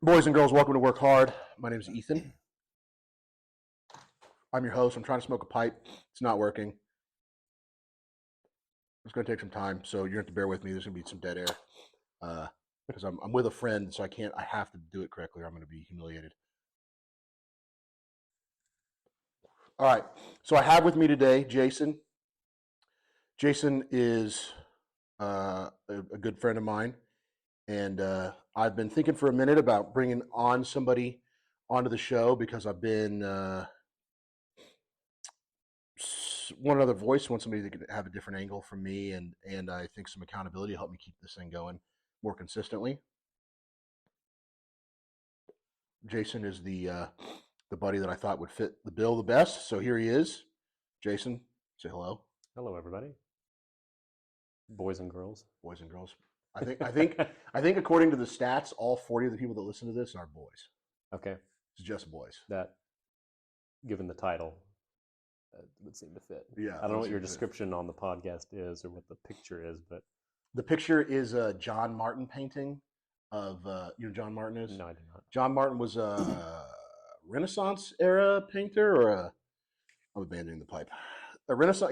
Boys and girls, welcome to Work Hard. My name is Ethan. I'm your host. I'm trying to smoke a pipe. It's not working. It's going to take some time, so you're going to have to bear with me. There's going to be some dead air because I'm with a friend, so I have to do it correctly or I'm going to be humiliated. All right, so I have with me today Jason. Jason is a good friend of mine, and I've been thinking for a minute about bringing on somebody onto the show because I've been want another voice, want somebody that could have a different angle from me, and I think some accountability to help me keep this thing going more consistently. Jason is the buddy that I thought would fit the bill the best, so here he is. Jason, say hello. Hello, everybody, boys and girls. Boys and girls. I think according to the stats, all 40 of the people that listen to this are boys. Okay, It's just boys. that, given the title, would seem to fit. Yeah, I don't know what your description on the podcast is or what the picture is, but the picture is a John Martin painting of you know who John Martin is? no, I do not. John Martin was a Renaissance era painter, or I'm abandoning the pipe.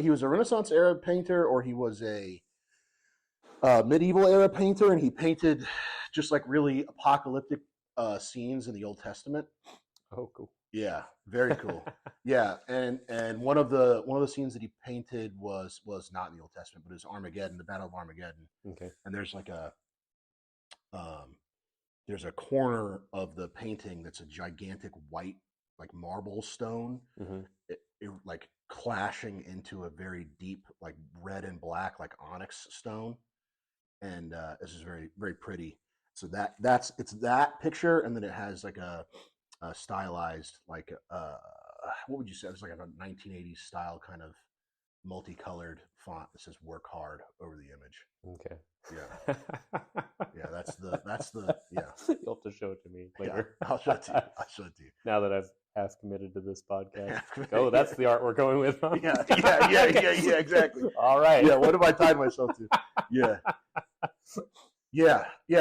He was a Renaissance era painter, or he was a medieval era painter, and he painted just like really apocalyptic scenes in the Old Testament. Oh, cool. Yeah, very cool. Yeah, and one of the scenes that he painted was not in the Old Testament, but it was Armageddon, the Battle of Armageddon. Okay. And there's like there's a corner of the painting that's a gigantic white like marble stone, Mm-hmm. it like clashing into a very deep like red and black like onyx stone, and this is very very pretty. So it's that picture, and then it has like a stylized like what would you say? It's like a 1980s style kind of multicolored font that says "Work Hard" over the image. Okay. Yeah, yeah, that's the yeah. You'll have to show it to me later. Yeah, I'll show it to you. I'll show it to you. Now that I've half committed to this podcast. Half committed, Oh, that's yeah. the art we're going with, huh? Yeah, exactly. All right. Yeah, what have I tied myself to? Yeah.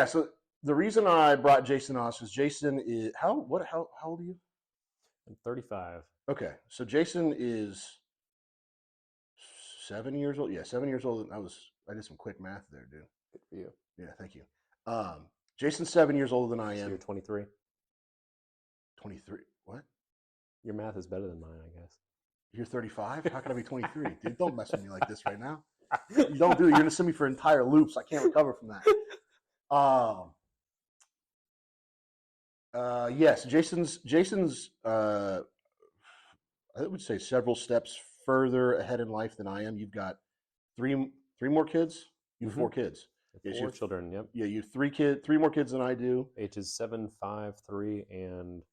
So the reason I brought Jason on is Jason is how old are you? I'm 35. Okay, so Jason is 7 years old. Yeah, 7 years old. I did some quick math there, dude. Good for you. Yeah, thank you. Jason's 7 years older than I So am. you're 23. 23. What? Your math is better than mine, I guess. You're 35? How can I be 23? Dude, don't mess with me like this right now. You don't do it. You're going to send me for entire loops. I can't recover from that. Yes, Jason's I would say several steps further ahead in life than I am. You've got three more kids. You have 4 kids. Yes, Four children, yep. Yeah, you have 3 more kids than I do. Ages 7, 5, 3, and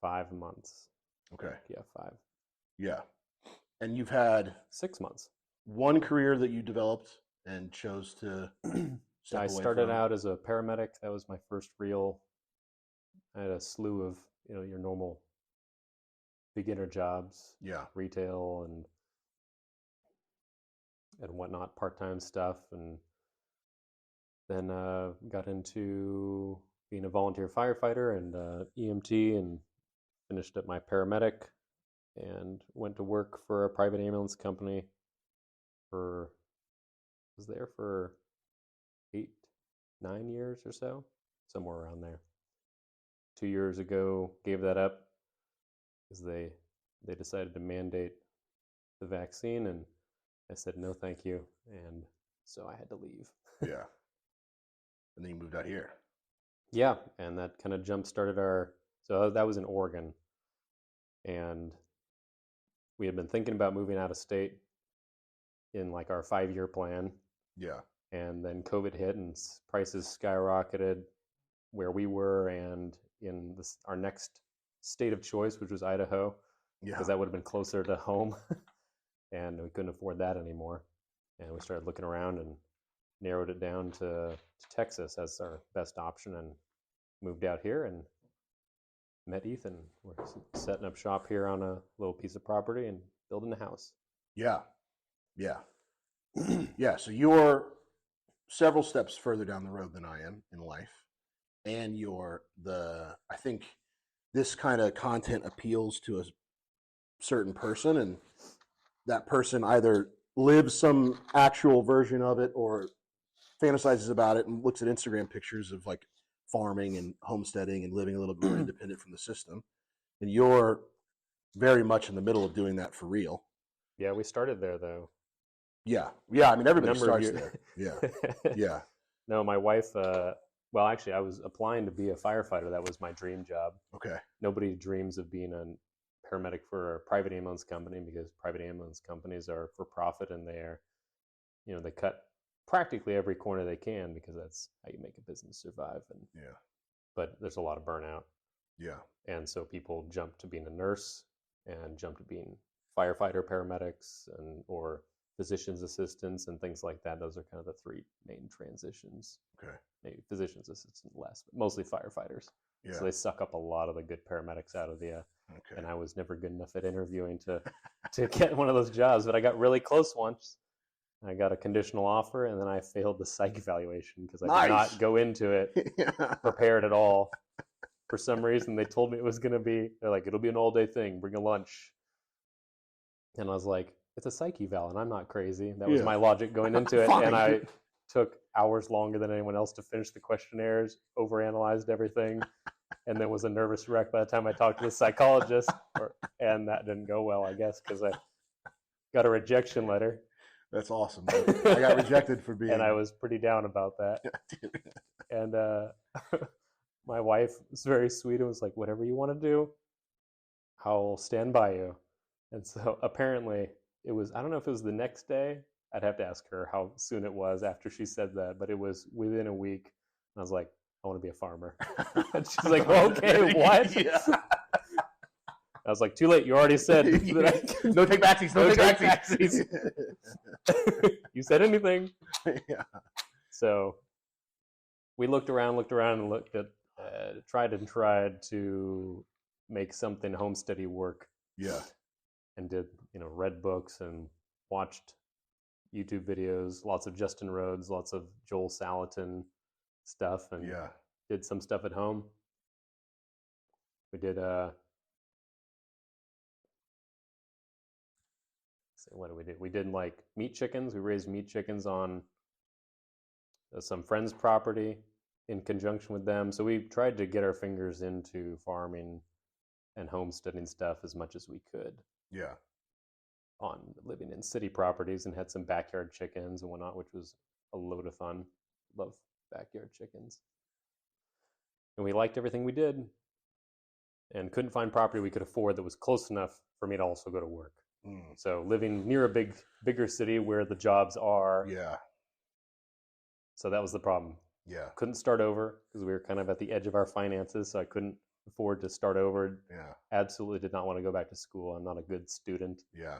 5 months. Okay. Yeah, 5. Yeah. And you've had 6 months. one career that you developed and chose to step I away started from. out as a paramedic. That was my first real. I had a slew of your normal beginner jobs, Yeah. retail and whatnot, part-time stuff, and then got into being a volunteer firefighter and EMT, and finished up my paramedic, and went to work for a private ambulance company. Was there for 8, 9 years or so, somewhere around there. 2 years ago, gave that up because they decided to mandate the vaccine, and I said no, thank you, and so I had to leave. Yeah. And then you moved out here. Yeah, and that kind of jump started our. So that was in Oregon, and we had been thinking about moving out of state in like our 5-year plan. Yeah. And then COVID hit, and prices skyrocketed where we were, and in our next state of choice, which was Idaho, Yeah. because that would have been closer to home, and we couldn't afford that anymore. And we started looking around and narrowed it down to Texas as our best option, and moved out here and met Ethan. We're setting up shop here on a little piece of property and building a house. Yeah. Yeah. Yeah. So you're several steps further down the road than I am in life. and I think this kind of content appeals to a certain person, and that person either lives some actual version of it or fantasizes about it and looks at Instagram pictures of like farming and homesteading and living a little bit more independent from the system. And you're very much in the middle of doing that for real. Yeah, we started there though. Yeah. Yeah. I mean, everybody Number of starts years. there. Yeah. Yeah. No, my wife. Well, actually, I was applying to be a firefighter. That was my dream job. Okay. Nobody dreams of being a paramedic for a private ambulance company because private ambulance companies are for profit and they're, they cut practically every corner they can because that's how you make a business survive. And Yeah. but there's a lot of burnout. Yeah. And so people jump to being a nurse and jump to being firefighter paramedics or physician's assistants and things like that. Those are kind of the three main transitions. Okay. Maybe physician's assistant less, but mostly firefighters. Yeah. So they suck up a lot of the good paramedics out of the. Okay. And I was never good enough at interviewing to get one of those jobs, but I got really close once. I got a conditional offer, and then I failed the psych evaluation because I did not go into it prepared at all. For some reason, they told me it was going to be, they're like, it'll be an all-day thing, bring a lunch. And I was like, it's a psych eval, and I'm not crazy. That was my logic going into it. And I took hours longer than anyone else to finish the questionnaires, overanalyzed everything, and then was a nervous wreck by the time I talked to the psychologist. And that didn't go well, I guess, because I got a rejection letter. That's awesome. I got rejected for being... And I was pretty down about that. And my wife was very sweet and was like, whatever you want to do, I'll stand by you. And so apparently it was, I don't know if it was the next day. I'd have to ask her how soon it was after she said that, but it was within a week. And I was like, I want to be a farmer. And she's like, well, okay, what? Yeah. I was like, too late. You already said. No take backsies. No take backsies. You said anything. Yeah. So we looked around and looked at, tried to make something homesteady work. Yeah. And did, read books and watched YouTube videos, lots of Justin Rhodes, lots of Joel Salatin stuff, and did some stuff at home. We did what did we do? We did like meat chickens. We raised meat chickens on some friends' property in conjunction with them. So we tried to get our fingers into farming and homesteading stuff as much as we could. Yeah. On living in city properties, and had some backyard chickens and whatnot, which was a load of fun. Love backyard chickens. And we liked everything we did and couldn't find property we could afford that was close enough for me to also go to work. So living near a bigger city where the jobs are. Yeah. So that was the problem. Yeah. Couldn't start over because we were kind of at the edge of our finances, so I couldn't afford to start over. Yeah. Absolutely did not want to go back to school. I'm not a good student. Yeah.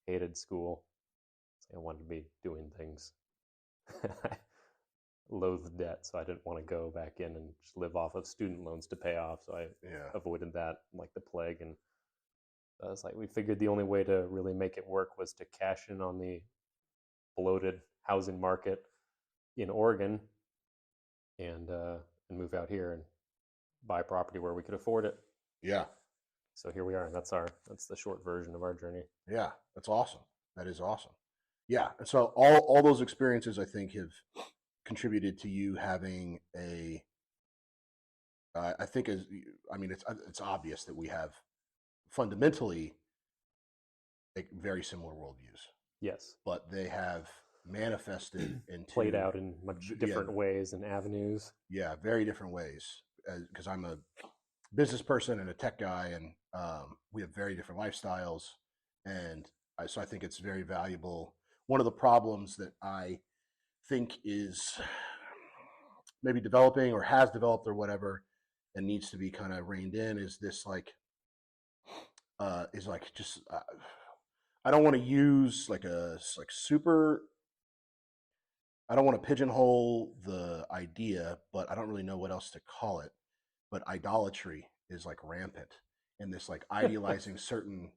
Hated school. So I wanted to be doing things. I loathed debt, so I didn't want to go back in and just live off of student loans to pay off. So I avoided that like the plague. And I was like, we figured the only way to really make it work was to cash in on the bloated housing market in Oregon and move out here and buy property where we could afford it. Yeah. So here we are, and that's the short version of our journey. Yeah, that's awesome. That is awesome. Yeah, and so all those experiences, I think, have contributed to you having a. I think it's obvious that we have fundamentally very similar worldviews. Yes, but they have manifested into played out in much different ways and avenues. Yeah, very different ways. Because I'm a business person and a tech guy, and we have very different lifestyles, and so I think it's very valuable. One of the problems that I think is maybe developing or has developed or whatever, and needs to be kind of reined in, is this I don't want to use super. I don't want to pigeonhole the idea, but I don't really know what else to call it. But idolatry is rampant in this idealizing certain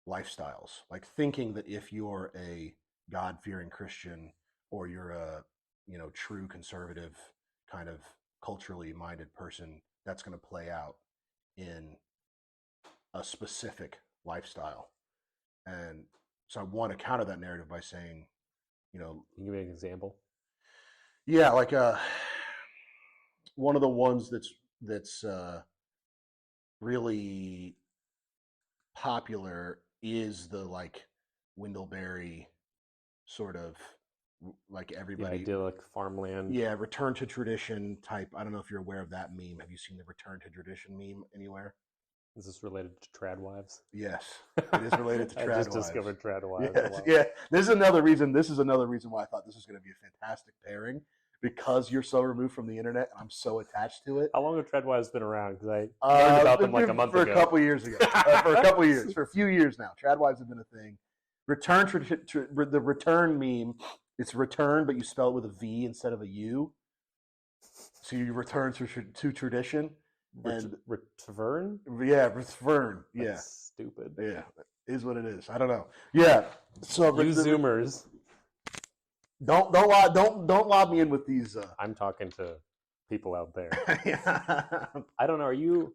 lifestyles, thinking that if you're a God-fearing Christian or you're a true conservative kind of culturally minded person that's going to play out in a specific lifestyle. And so I want to counter that narrative by saying, you know, Can you give me an example? yeah, like one of the ones that's really popular is the like Windleberry sort of like The everybody, idyllic farmland. yeah, return to tradition type. I don't know if you're aware of that meme. Have you seen the return to tradition meme anywhere? Is this related to trad wives? Yes, it is related to I trad just wives. discovered trad wives. Yes, Wow. yeah. This is another reason. This is another reason why I thought this was going to be a fantastic pairing, because you're so removed from the internet and I'm so attached to it. How long have trad wives been around? Because I learned about them like a month for ago. a couple years ago. For a couple years, for a few years now, trad wives have been a thing. The return meme. It's return, but you spell it with a V instead of a U. So you return to tradition. And Return? yeah, return. Yeah, That's stupid. yeah, is what it is. I don't know. Yeah. So You Zoomers. don't lob me in with these. I'm talking to people out there. Yeah. I don't know. Are you?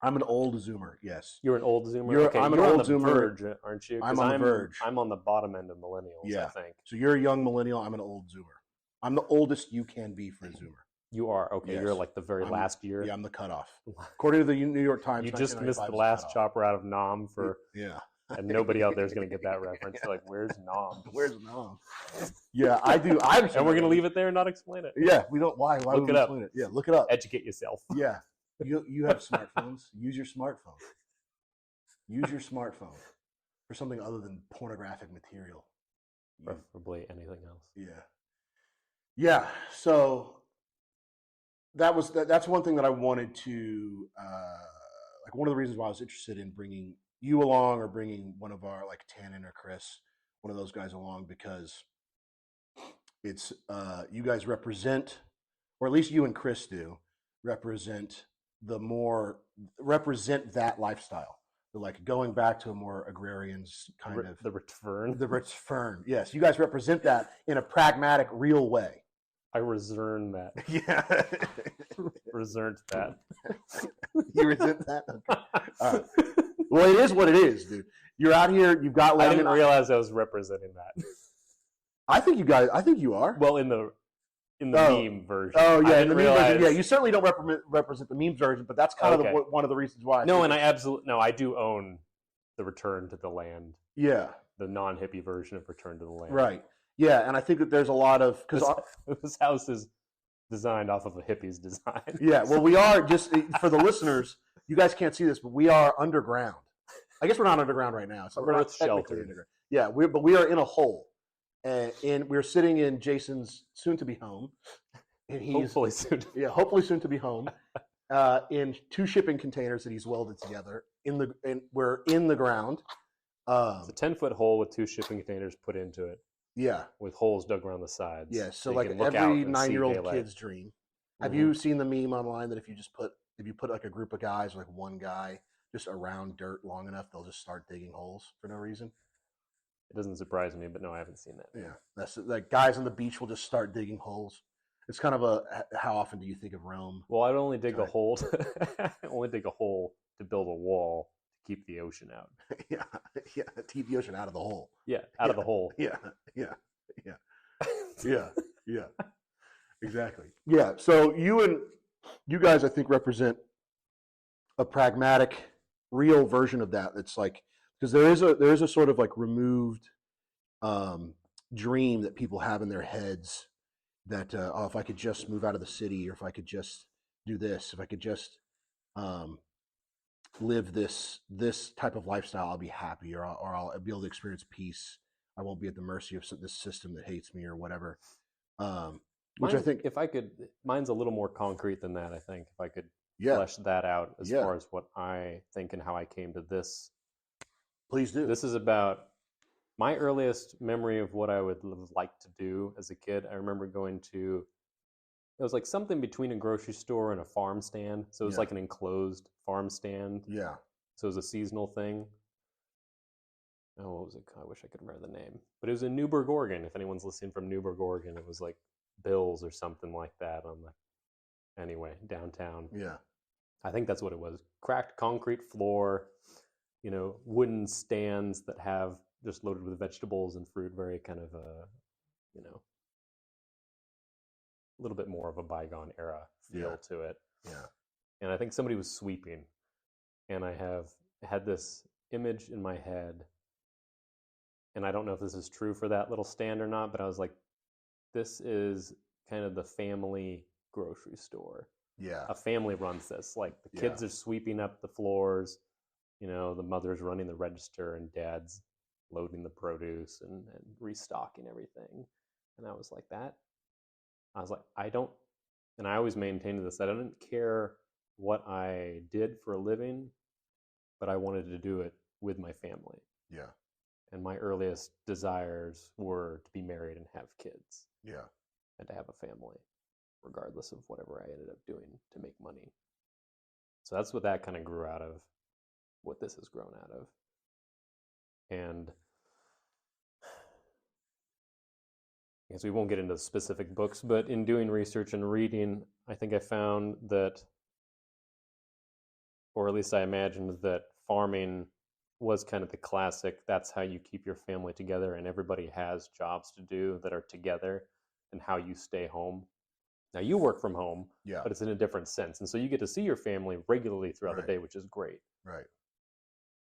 I'm an old Zoomer. Yes. You're an old Zoomer. You're- okay, I'm an you're old on the Zoomer. verge, aren't you? 'Cause I'm on the verge. I'm on the bottom end of millennials. Yeah. I think So you're a young millennial. I'm an old Zoomer. I'm the oldest you can be for a Zoomer. you are. Okay, Yes. you're like the very I'm- last year. Yeah, I'm the cutoff. According to the New York Times, You just missed 1995 the is last cutoff. chopper out of Nom for, Yeah. and nobody out there is going to get that reference. They're like, "Where's Nom?" Where's Nom? Yeah, I do. I'm And we're going to leave it there and not explain it. Yeah, we don't. Why? Why Look would it we up. explain it? Yeah, look it up. Educate yourself. Yeah, you have smartphones. Use your smartphone. Use your smartphone for something other than pornographic material. Preferably anything else. Yeah, yeah. So that's one thing that I wanted to like. One of the reasons why I was interested in bringing you along, or bringing one of our like Tannen or Chris, one of those guys along, because it's you guys represent, or at least you and Chris do represent that lifestyle. The like going back to a more agrarian kind of The return. the return. Yes, you guys represent that in a pragmatic, real way. I return that. Yeah, Resent that. you resent that. Okay. All right. Well, it is what it is, dude. You're out here. You've got. I didn't realize I was representing that. I think you guys. I think you are. Well, in the meme version. Oh yeah, I in the didn't meme realize. version. Yeah, you certainly don't represent the meme version, but that's kind Okay. of one of the reasons why. No, and I do own the Return to the Land, Yeah. the non-hippie version of Return to the Land. Right. Yeah, and I think that there's a lot of because This house is designed off of a hippie's design. yeah, well, we are just for the listeners. You guys can't see this, but we are underground. I guess we're not underground right now. So we're not Earth technically sheltered. underground. Yeah, we are in a hole, and we're sitting in Jason's soon-to-be home, and he's Hopefully soon. hopefully soon to be home, in 2 shipping containers that he's welded together. We're in the ground. It's a 10-foot hole with 2 shipping containers put into it, Yeah, with holes dug around the sides. yeah. So you like can look out every and see 9-year-old daylight. kid's dream. Have Mhm. you seen the meme online that if you put like a group of guys, like one guy, just around dirt long enough, they'll just start digging holes for no reason? It doesn't surprise me, but no, I haven't seen that. Yeah, that's like guys on the beach will just start digging holes. It's kind of how often do you think of Rome? Well, I'd only dig a Right. hole. Only dig a hole to build a wall to keep the ocean out. Yeah, yeah. Keep the ocean out of the hole. Yeah, out of the hole. Yeah, yeah, yeah, yeah, yeah. Exactly. Yeah. So you guys, I think, represent a pragmatic, real version of that. It's like because there is a sort of like removed dream that people have in their heads that if I could just move out of the city, or if I could just do this, if I could just live this type of lifestyle, I'll be happy, or I'll be able to experience peace. I won't be at the mercy of this system that hates me or whatever. Which I think, if I could, mine's a little more concrete than that. I think if I could yeah, flesh that out as Yeah. far as what I think and how I came to this. please do. This is about my earliest memory of what I would like to do as a kid. I remember going to, it was like something between a grocery store and a farm stand. So it was Yeah. like an enclosed farm stand. Yeah, So it was a seasonal thing. Oh, what was it? I wish I could remember the name. But it was in Newburgh, Oregon. If anyone's listening from Newburgh, Oregon, it was like Bill's or something like that on the anyway, downtown. Yeah. I think that's what it was. Cracked concrete floor, wooden stands that have just loaded with vegetables and fruit, very kind of you know, a little bit more of a bygone era feel to it. Yeah. And I think somebody was sweeping, and I have had this image in my head, and I don't know if this is true for that little stand or not, but I was like, this is kind of the family grocery store. Yeah. A family runs this. Like the kids are sweeping up the floors, the mother's running the register, and dad's loading the produce and restocking everything. And I was like, I don't, and I always maintained this, that I didn't care what I did for a living, but I wanted to do it with my family. Yeah. And my earliest desires were to be married and have kids. Yeah. And to have a family, regardless of whatever I ended up doing to make money. So that's what that kind of grew out of, what this has grown out of. And I guess we won't get into specific books, but in doing research and reading, I think I found that, or at least I imagined that farming was kind of the classic, that's how you keep your family together, and everybody has jobs to do that are together, and how you stay home. Now you work from home, but it's in a different sense. And so you get to see your family regularly throughout the day, which is great. Right.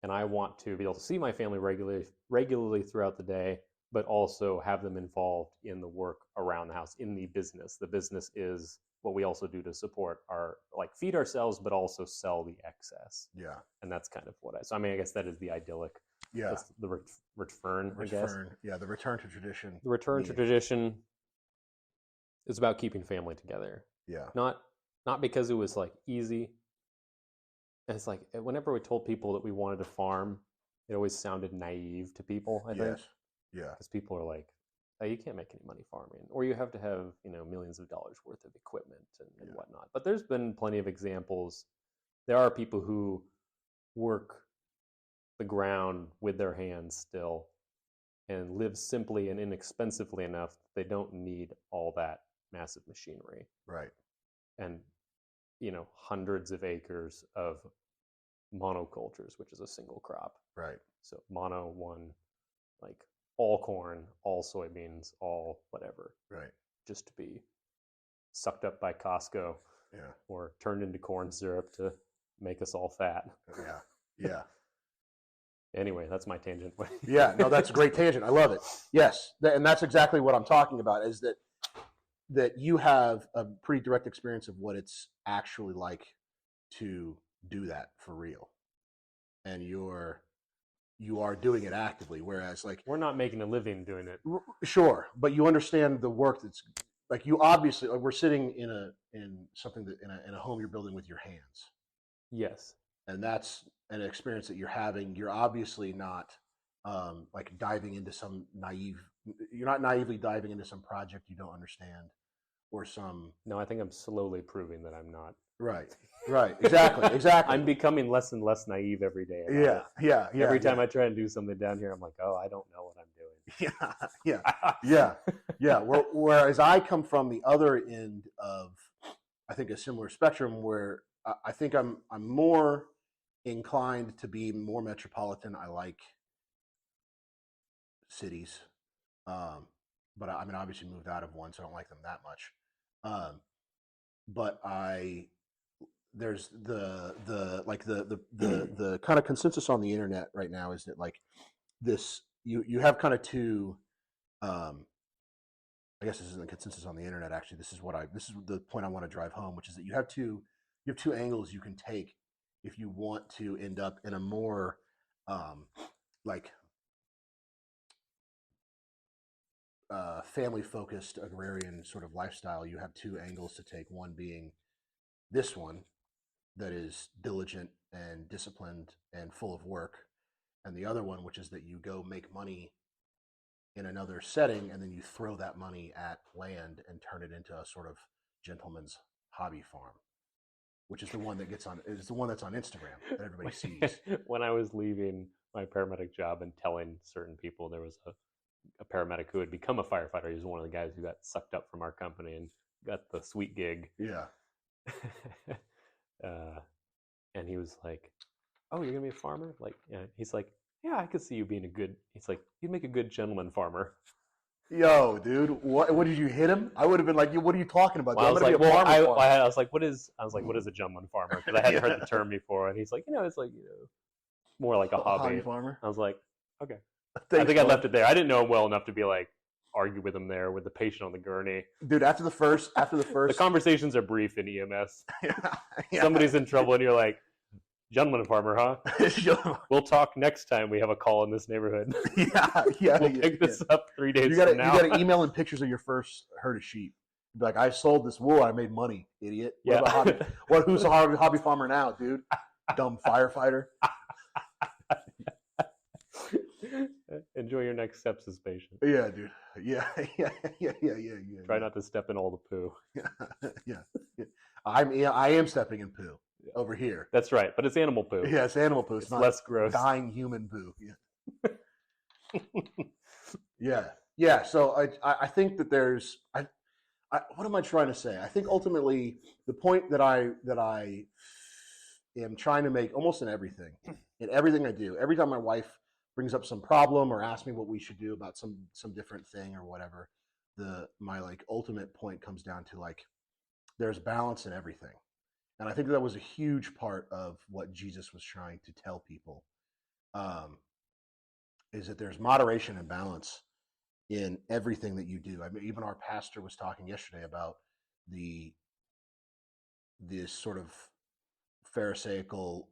And I want to be able to see my family regularly throughout the day, but also have them involved in the work around the house, in the business. The business is what we also do to support feed ourselves, but also sell the excess. Yeah. And that's kind of what I guess that is the idyllic. Yeah. That's the return, I guess. Yeah, the return to tradition. The return to tradition is about keeping family together. Yeah. Not because it was like easy. And it's like whenever we told people that we wanted to farm, it always sounded naive to people, I think. Yeah. Because people are like, oh, you can't make any money farming, or you have to have millions of dollars worth of equipment and whatnot. But there's been plenty of examples. There are people who work the ground with their hands still and live simply and inexpensively enough that they don't need all that massive machinery. Right. And hundreds of acres of monocultures, which is a single crop. Right. So mono one, like all corn, all soybeans, all whatever. Right. Just to be sucked up by Costco. Yeah. Or turned into corn syrup to make us all fat. Yeah. Yeah. Anyway, that's my tangent. Yeah, no, that's a great tangent. I love it. Yes, and that's exactly what I'm talking about, is that you have a pretty direct experience of what it's actually like to do that for real. And you are doing it actively, whereas like we're not making a living doing it. Sure, but you understand the work that's like, you obviously, like, we're sitting in something that in a home you're building with your hands. Yes. And that's an experience that you're having. You're obviously not like diving into you're not naively diving into some project you don't understand or some. No, I think I'm slowly proving that I'm not. Right. Exactly. I'm becoming less and less naive every day. Yeah. Every time I try and do something down here, I'm like, oh, I don't know what I'm doing. Yeah. Whereas I come from the other end of, I think, a similar spectrum where I think I'm more inclined to be more metropolitan. I like cities, but I mean, obviously moved out of one, so I don't like them that much. But there's the kind of consensus on the internet right now is that like this, you have kind of two. I guess this isn't the consensus on the internet. Actually, this is the point I want to drive home, which is that you have two angles you can take if you want to end up in a more family focused agrarian sort of lifestyle. You have two angles to take, one being this one that is diligent and disciplined and full of work, and the other one, which is that you go make money in another setting and then you throw that money at land and turn it into a sort of gentleman's hobby farm, which is the one that that's on Instagram that everybody sees. When I was leaving my paramedic job and telling certain people, there was a paramedic who had become a firefighter. He was one of the guys who got sucked up from our company and got the sweet gig. Yeah. uh, and he was like, "Oh, you're gonna be a farmer?" Like, yeah. He's like, "Yeah, I could see you being a good." He's like, "You'd make a good gentleman farmer." Yo, dude, what did you hit him? I would have been like, what are you talking about? Well, Dude? I I'm was gonna like, be a "Well, farmer. I was like, what is?" I was like, "What is a gentleman farmer?" Because I hadn't heard the term before, and he's like, "It's like more like a Hobby hobby." farmer. I was like, "Okay." I Thanks, think I bud. left it there. I didn't know him well enough to be like argue with him there with the patient on the gurney. Dude, after the first, The conversations are brief in EMS. yeah. Somebody's in trouble, and you're like, "Gentleman farmer, huh? We'll talk next time we have a call in this neighborhood. yeah, We'll pick this up 3 days You from now." gotta email in pictures of your first herd of sheep. Be like, I sold this wool, I made money, idiot. Yeah. Who's a hobby farmer now, dude? Dumb firefighter. Enjoy your next sepsis patient. Yeah, dude. Yeah. Try not to step in all the poo. Yeah. I am stepping in poo over here. That's right, but it's animal poo. Yeah, it's animal poo. It's not less gross. Dying human poo. Yeah. Yeah. So I think that there's what am I trying to say? I think ultimately the point that I am trying to make almost in everything I do, every time my wife brings up some problem or asks me what we should do about some different thing or whatever, my like ultimate point comes down to like there's balance in everything. And I think that was a huge part of what Jesus was trying to tell people, is that there's moderation and balance in everything that you do. I mean, even our pastor was talking yesterday about this sort of Pharisaical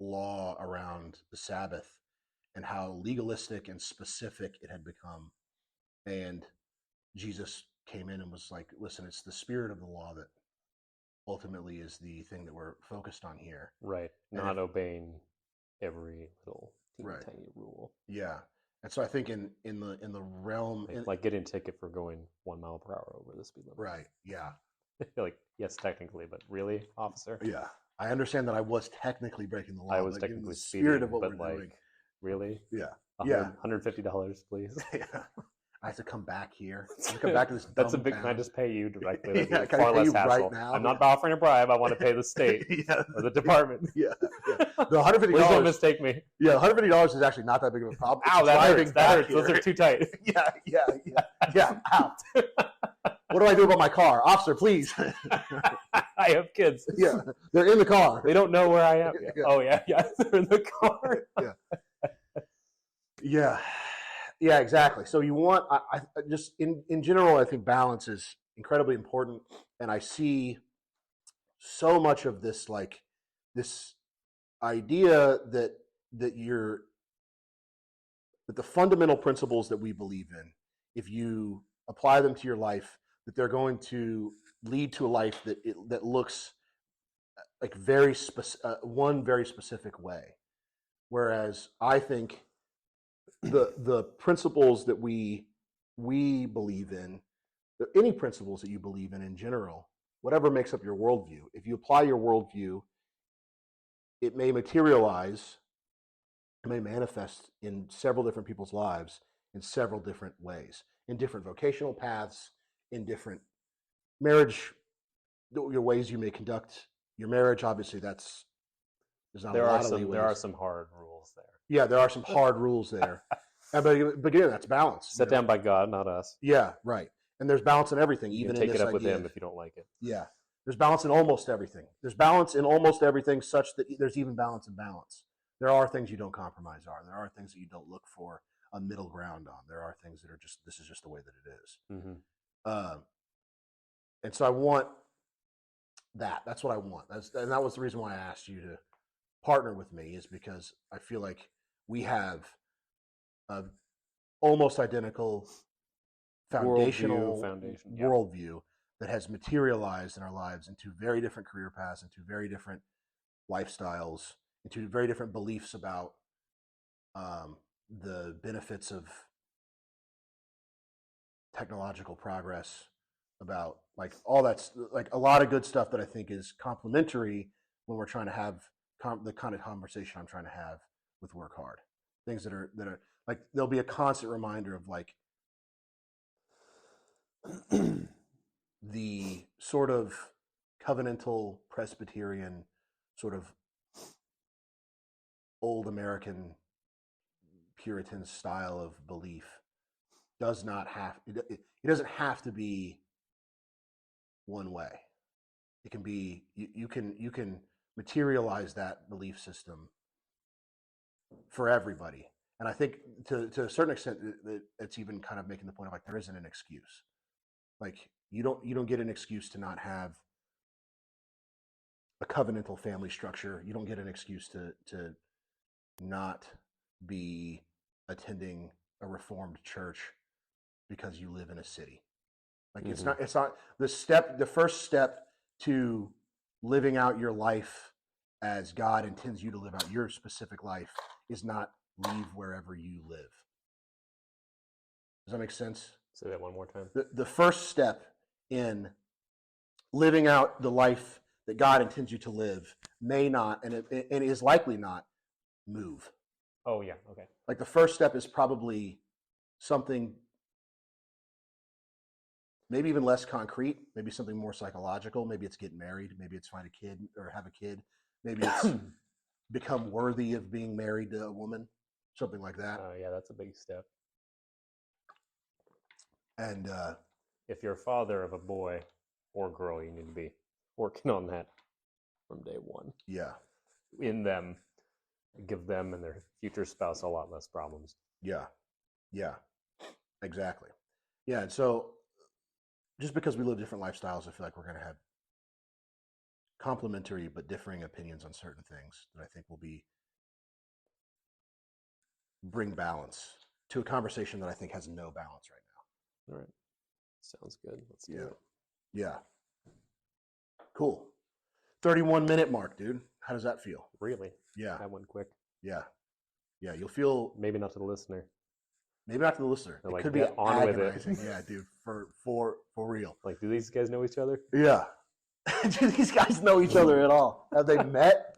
law around the Sabbath and how legalistic and specific it had become. And Jesus came in and was like, listen, it's the spirit of the law that ultimately is the thing that we're focused on here. Right. Not obeying every little tiny rule. Yeah. And so I think in the realm like getting a ticket for going 1 mile per hour over the speed limit. Right. Yeah. Like, yes, technically, but really, officer? Yeah. I understand that I was technically breaking the law. I was technically speeding, of what but we're like, doing. Really? Yeah. $150, please. Yeah. I have to come back here. I have to come back to this. That's a big. Can I just pay you directly? Yeah, far less hassle. Right now? I'm not offering a bribe. I want to pay the state or the department. Yeah. The $150. Please don't mistake me. Yeah, $150 is actually not that big of a problem. Ow, that hurts. That hurts. Those are too tight. Yeah. Ow. What do I do about my car, officer? Please. I have kids. Yeah, they're in the car. They don't know where I am. Yeah. Oh yeah, they're in the car. Yeah, exactly. So you want, I just in general, I think balance is incredibly important, and I see so much of this like this idea that the fundamental principles that we believe in, if you apply them to your life, that they're going to lead to a life that looks like one very specific way. Whereas I think the principles that we believe in, any principles that you believe in general, whatever makes up your worldview, if you apply your worldview, it may materialize, it may manifest in several different people's lives in several different ways, in different vocational paths, in different marriage, your ways you may conduct your marriage. Obviously, there's not a lot of leeway. There are some hard rules there. Yeah, there are some hard rules there. But again, that's balance. Set down by God, not us. Yeah, right. And there's balance in everything, even take in this it up with idea. Him if you don't like it. Yeah, there's balance in almost everything. There's balance in almost everything, such that there's even balance in balance. There are things you don't compromise on. There are things that you don't look for a middle ground on. There are things that are just, this is just the way that it is. Mm-hmm. And so I want that. That's what I want. And that was the reason why I asked you to partner with me, is because I feel like we have a almost identical foundational worldview that has materialized in our lives into very different career paths, into very different lifestyles, into very different beliefs about the benefits of technological progress, about like all that's like a lot of good stuff that I think is complementary when we're trying to have the kind of conversation I'm trying to have with Work Hard. Things that are like, there'll be a constant reminder of like the sort of covenantal Presbyterian sort of old American Puritan style of belief does not have it doesn't have to be one way. It can be you can materialize that belief system for everybody. And I think to a certain extent it's even kind of making the point of like there isn't an excuse. Like you don't get an excuse to not have a covenantal family structure. You don't get an excuse to not be attending a Reformed church because you live in a city. Like it's not the first step to living out your life as God intends you to live out your specific life is not leave wherever you live. Does that make sense? Say that one more time. The first step in living out the life that God intends you to live may not, and it is likely not, move. Oh, yeah. Okay. Like the first step is probably something maybe even less concrete, maybe something more psychological. Maybe it's get married. Maybe it's find a kid or have a kid. Maybe it's become worthy of being married to a woman, something like that. Yeah, that's a big step. And if you're a father of a boy or girl, you need to be working on that from day one. Yeah. In them, give them and their future spouse a lot less problems. Yeah. Yeah. Exactly. Yeah. And so just because we live different lifestyles, I feel like we're going to have complementary but differing opinions on certain things that I think will bring balance to a conversation that I think has no balance right now. All right. Sounds good. Let's do it. Yeah. Cool. 31-minute mark, dude. How does that feel? Really? Yeah. That went quick. Yeah. Yeah. You'll feel maybe not to the listener. Maybe not to the listener. It could be on agonizing. with it. Yeah, dude. For real. Like, do these guys know each other? Yeah. Do these guys know each other at all? Have they met?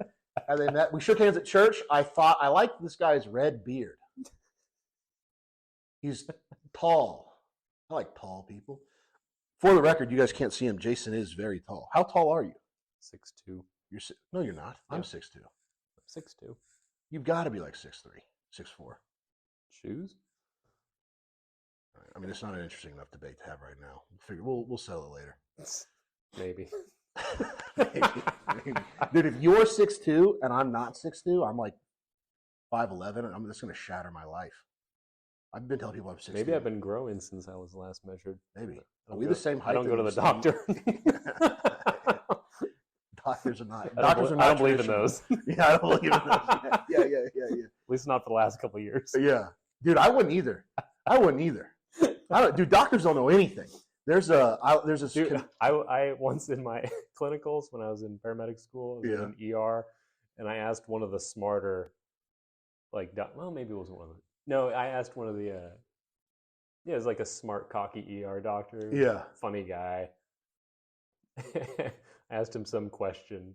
We shook hands at church. I liked this guy's red beard. He's tall. I like tall people. For the record, you guys can't see him. Jason is very tall. How tall are you? 6'2". No, you're not. Yeah. I'm 6'2". 6'2". You've got to be like 6'3", 6'4". Shoes? I mean, it's not an interesting enough debate to have right now. We'll settle it later. Maybe. Maybe. Dude, if you're 6'2" and I'm not 6'2", I'm like 5'11", I'm just going to shatter my life. I've been telling people I'm 6'2". Maybe I've been growing since I was last measured. Maybe. Are we the same height? I don't go to the doctor. Doctors are not. I don't believe in those. Yeah, I don't believe in those. Yeah. At least not for the last couple of years. Yeah. Dude, I wouldn't either. Dude, doctors don't know anything. Dude, I once in my clinicals when I was in paramedic school, I was in ER, and I asked one of the smarter, maybe it wasn't one of them. No, I asked one of the, it was like a smart, cocky ER doctor. Yeah. Funny guy. I asked him some question,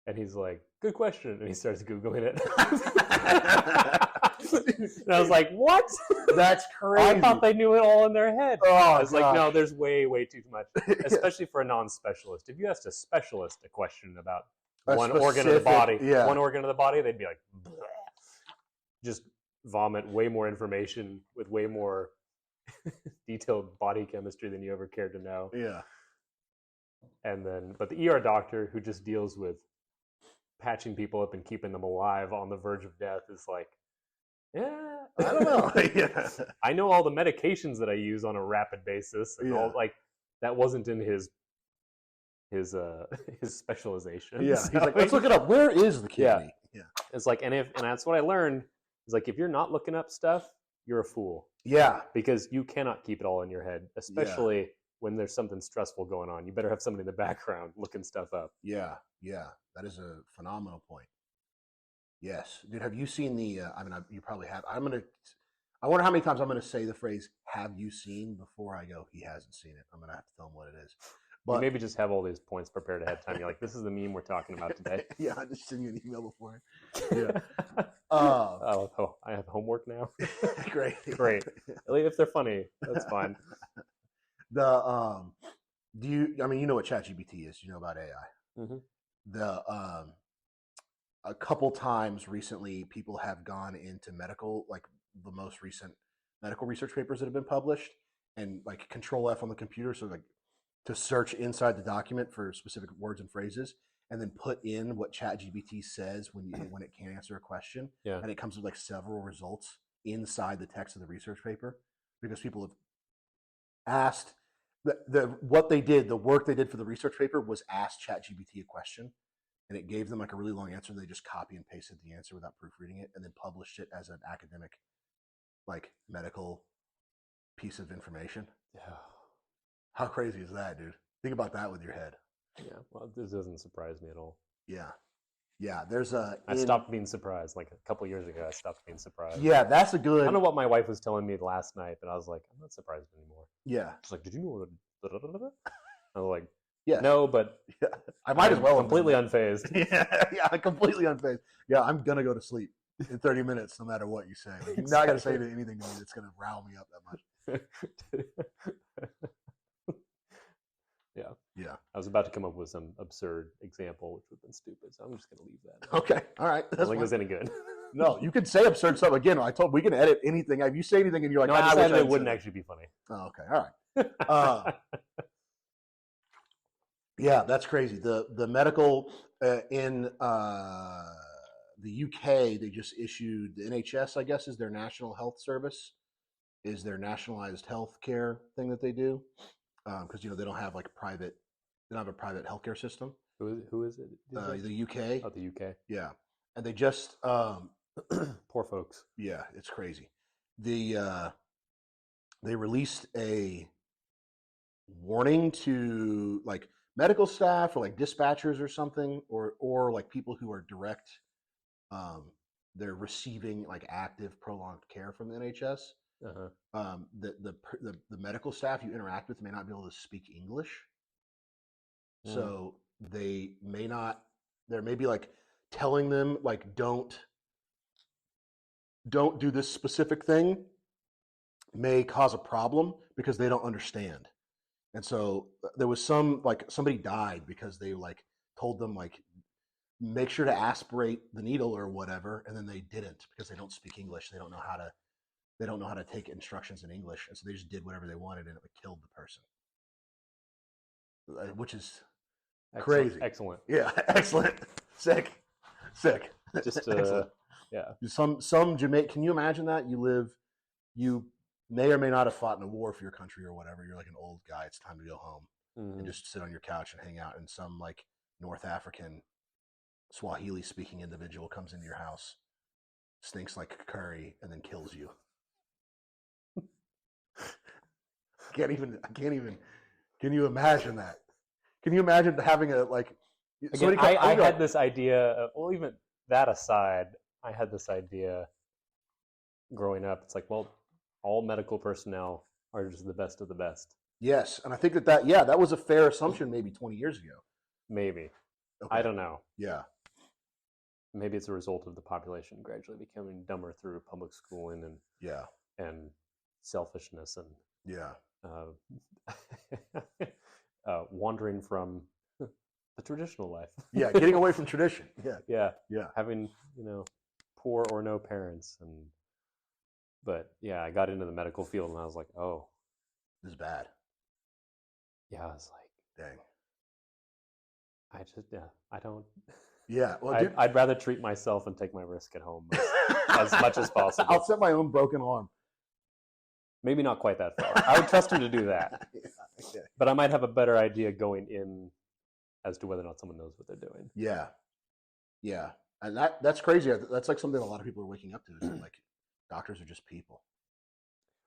and he's like, good question, and he starts Googling it. And I was like, what? That's crazy. I thought they knew it all in their head. Oh, I was like, no, there's way, way too much, especially for a non-specialist. If you asked a specialist a question about one organ of the body, they'd be like, bleh. Just vomit way more information with way more detailed body chemistry than you ever cared to know. Yeah. But the ER doctor who just deals with patching people up and keeping them alive on the verge of death is like, yeah, I don't know. Yeah. I know all the medications that I use on a rapid basis, and all, that wasn't in his specialization. Yeah, he's like, let's look it up. Where is the kidney? Yeah. It's like, and that's what I learned. It's like, if you're not looking up stuff, you're a fool. Yeah, because you cannot keep it all in your head, especially when there's something stressful going on. You better have somebody in the background looking stuff up. Yeah, that is a phenomenal point. Yes, dude. Have you seen the? You probably have. I wonder how many times I'm gonna say the phrase "Have you seen?" before I go. He hasn't seen it. I'm gonna have to tell him what it is. But you maybe just have all these points prepared ahead of time. You're like, this is the meme we're talking about today. Yeah, I just send you an email before. Yeah. I have homework now. Great. If they're funny, that's fine. Do you? I mean, you know what ChatGPT is. You know about AI. Mm-hmm. The a couple times recently, people have gone into medical, like the most recent medical research papers that have been published, and like Control F on the computer, so like to search inside the document for specific words and phrases, and then put in what ChatGPT says when it can't answer a question, Yeah. and it comes with like several results inside the text of the research paper, because people have asked the what they did, the work they did for the research paper was ask ChatGPT a question, and it gave them like a really long answer. And they just copy and pasted the answer without proofreading it, and then published it as an academic, like medical piece of information. Yeah. How crazy is that, dude? Think about that with your head. Yeah. Well, this doesn't surprise me at all. Yeah, yeah. There's a. I stopped being surprised. Like a couple years ago, I stopped being surprised. Yeah, that's a I good. don't know what my wife was telling me last night, but I was like, I'm not surprised anymore. Yeah, She's like, did you know what? I was like, yeah. no, but Yeah. I might as well. completely unfazed. Yeah, completely unfazed. Yeah, I'm gonna go to sleep in 30 minutes, no matter what you say. Like, you're not gonna say anything to me that's gonna rile me up that much. Yeah. Yeah. I was about to come up with some absurd example, which would have been stupid, so I'm just going to leave that. Okay. All right. I don't think it was any good. No, you can say absurd stuff. Again, I told we can edit anything. If you say anything and you're like, no, I wish decided it hadn't wouldn't said actually be funny. Oh, okay. All right. Yeah, that's crazy. The medical in the UK, they just issued the NHS, I guess, is their National Health Service, is their nationalized health care thing that they do, because they don't have like private, they don't have a private healthcare system. Who is it? The UK. Oh, the UK. Yeah, and they just poor folks. Yeah, it's crazy. They released a warning to like medical staff or like dispatchers or something, or like people who are direct, they're receiving like active prolonged care from the NHS. Uh-huh. The medical staff you interact with may not be able to speak English, so they may not. There may be like telling them like don't do this specific thing may cause a problem because they don't understand. And so there was some like somebody died because they like told them like make sure to aspirate the needle or whatever, and then they didn't because they don't speak English. They don't know how to take instructions in English, and so they just did whatever they wanted, and it killed the person, which is crazy. Excellent. Yeah, excellent. Sick. Just yeah. Some Jamaican. Can you imagine that you may or may not have fought in a war for your country or whatever. You're like an old guy. It's time to go home and just sit on your couch and hang out. And some like North African Swahili speaking individual comes into your house, stinks like curry, and then kills you. I can't even. Can you imagine that? Can you imagine having a like? Again, I had this idea. Well, even that aside, I had this idea growing up. It's like, well, all medical personnel are just the best of the best. Yes, and I think that was a fair assumption maybe 20 years ago. Maybe. Okay. I don't know. Yeah. Maybe it's a result of the population gradually becoming dumber through public schooling and selfishness and wandering from the traditional life. Yeah, getting away from tradition. Yeah. Having poor or no parents, but I got into the medical field and I was like, oh, this is bad. Yeah, I was like, dang. I don't. Yeah, well, I'd rather treat myself and take my risk at home as much as possible. I'll set my own broken arm. Maybe not quite that far. I would trust him to do that. Yeah. But I might have a better idea going in as to whether or not someone knows what they're doing. Yeah, and that's crazy. That's like something a lot of people are waking up to. Is that like doctors are just people.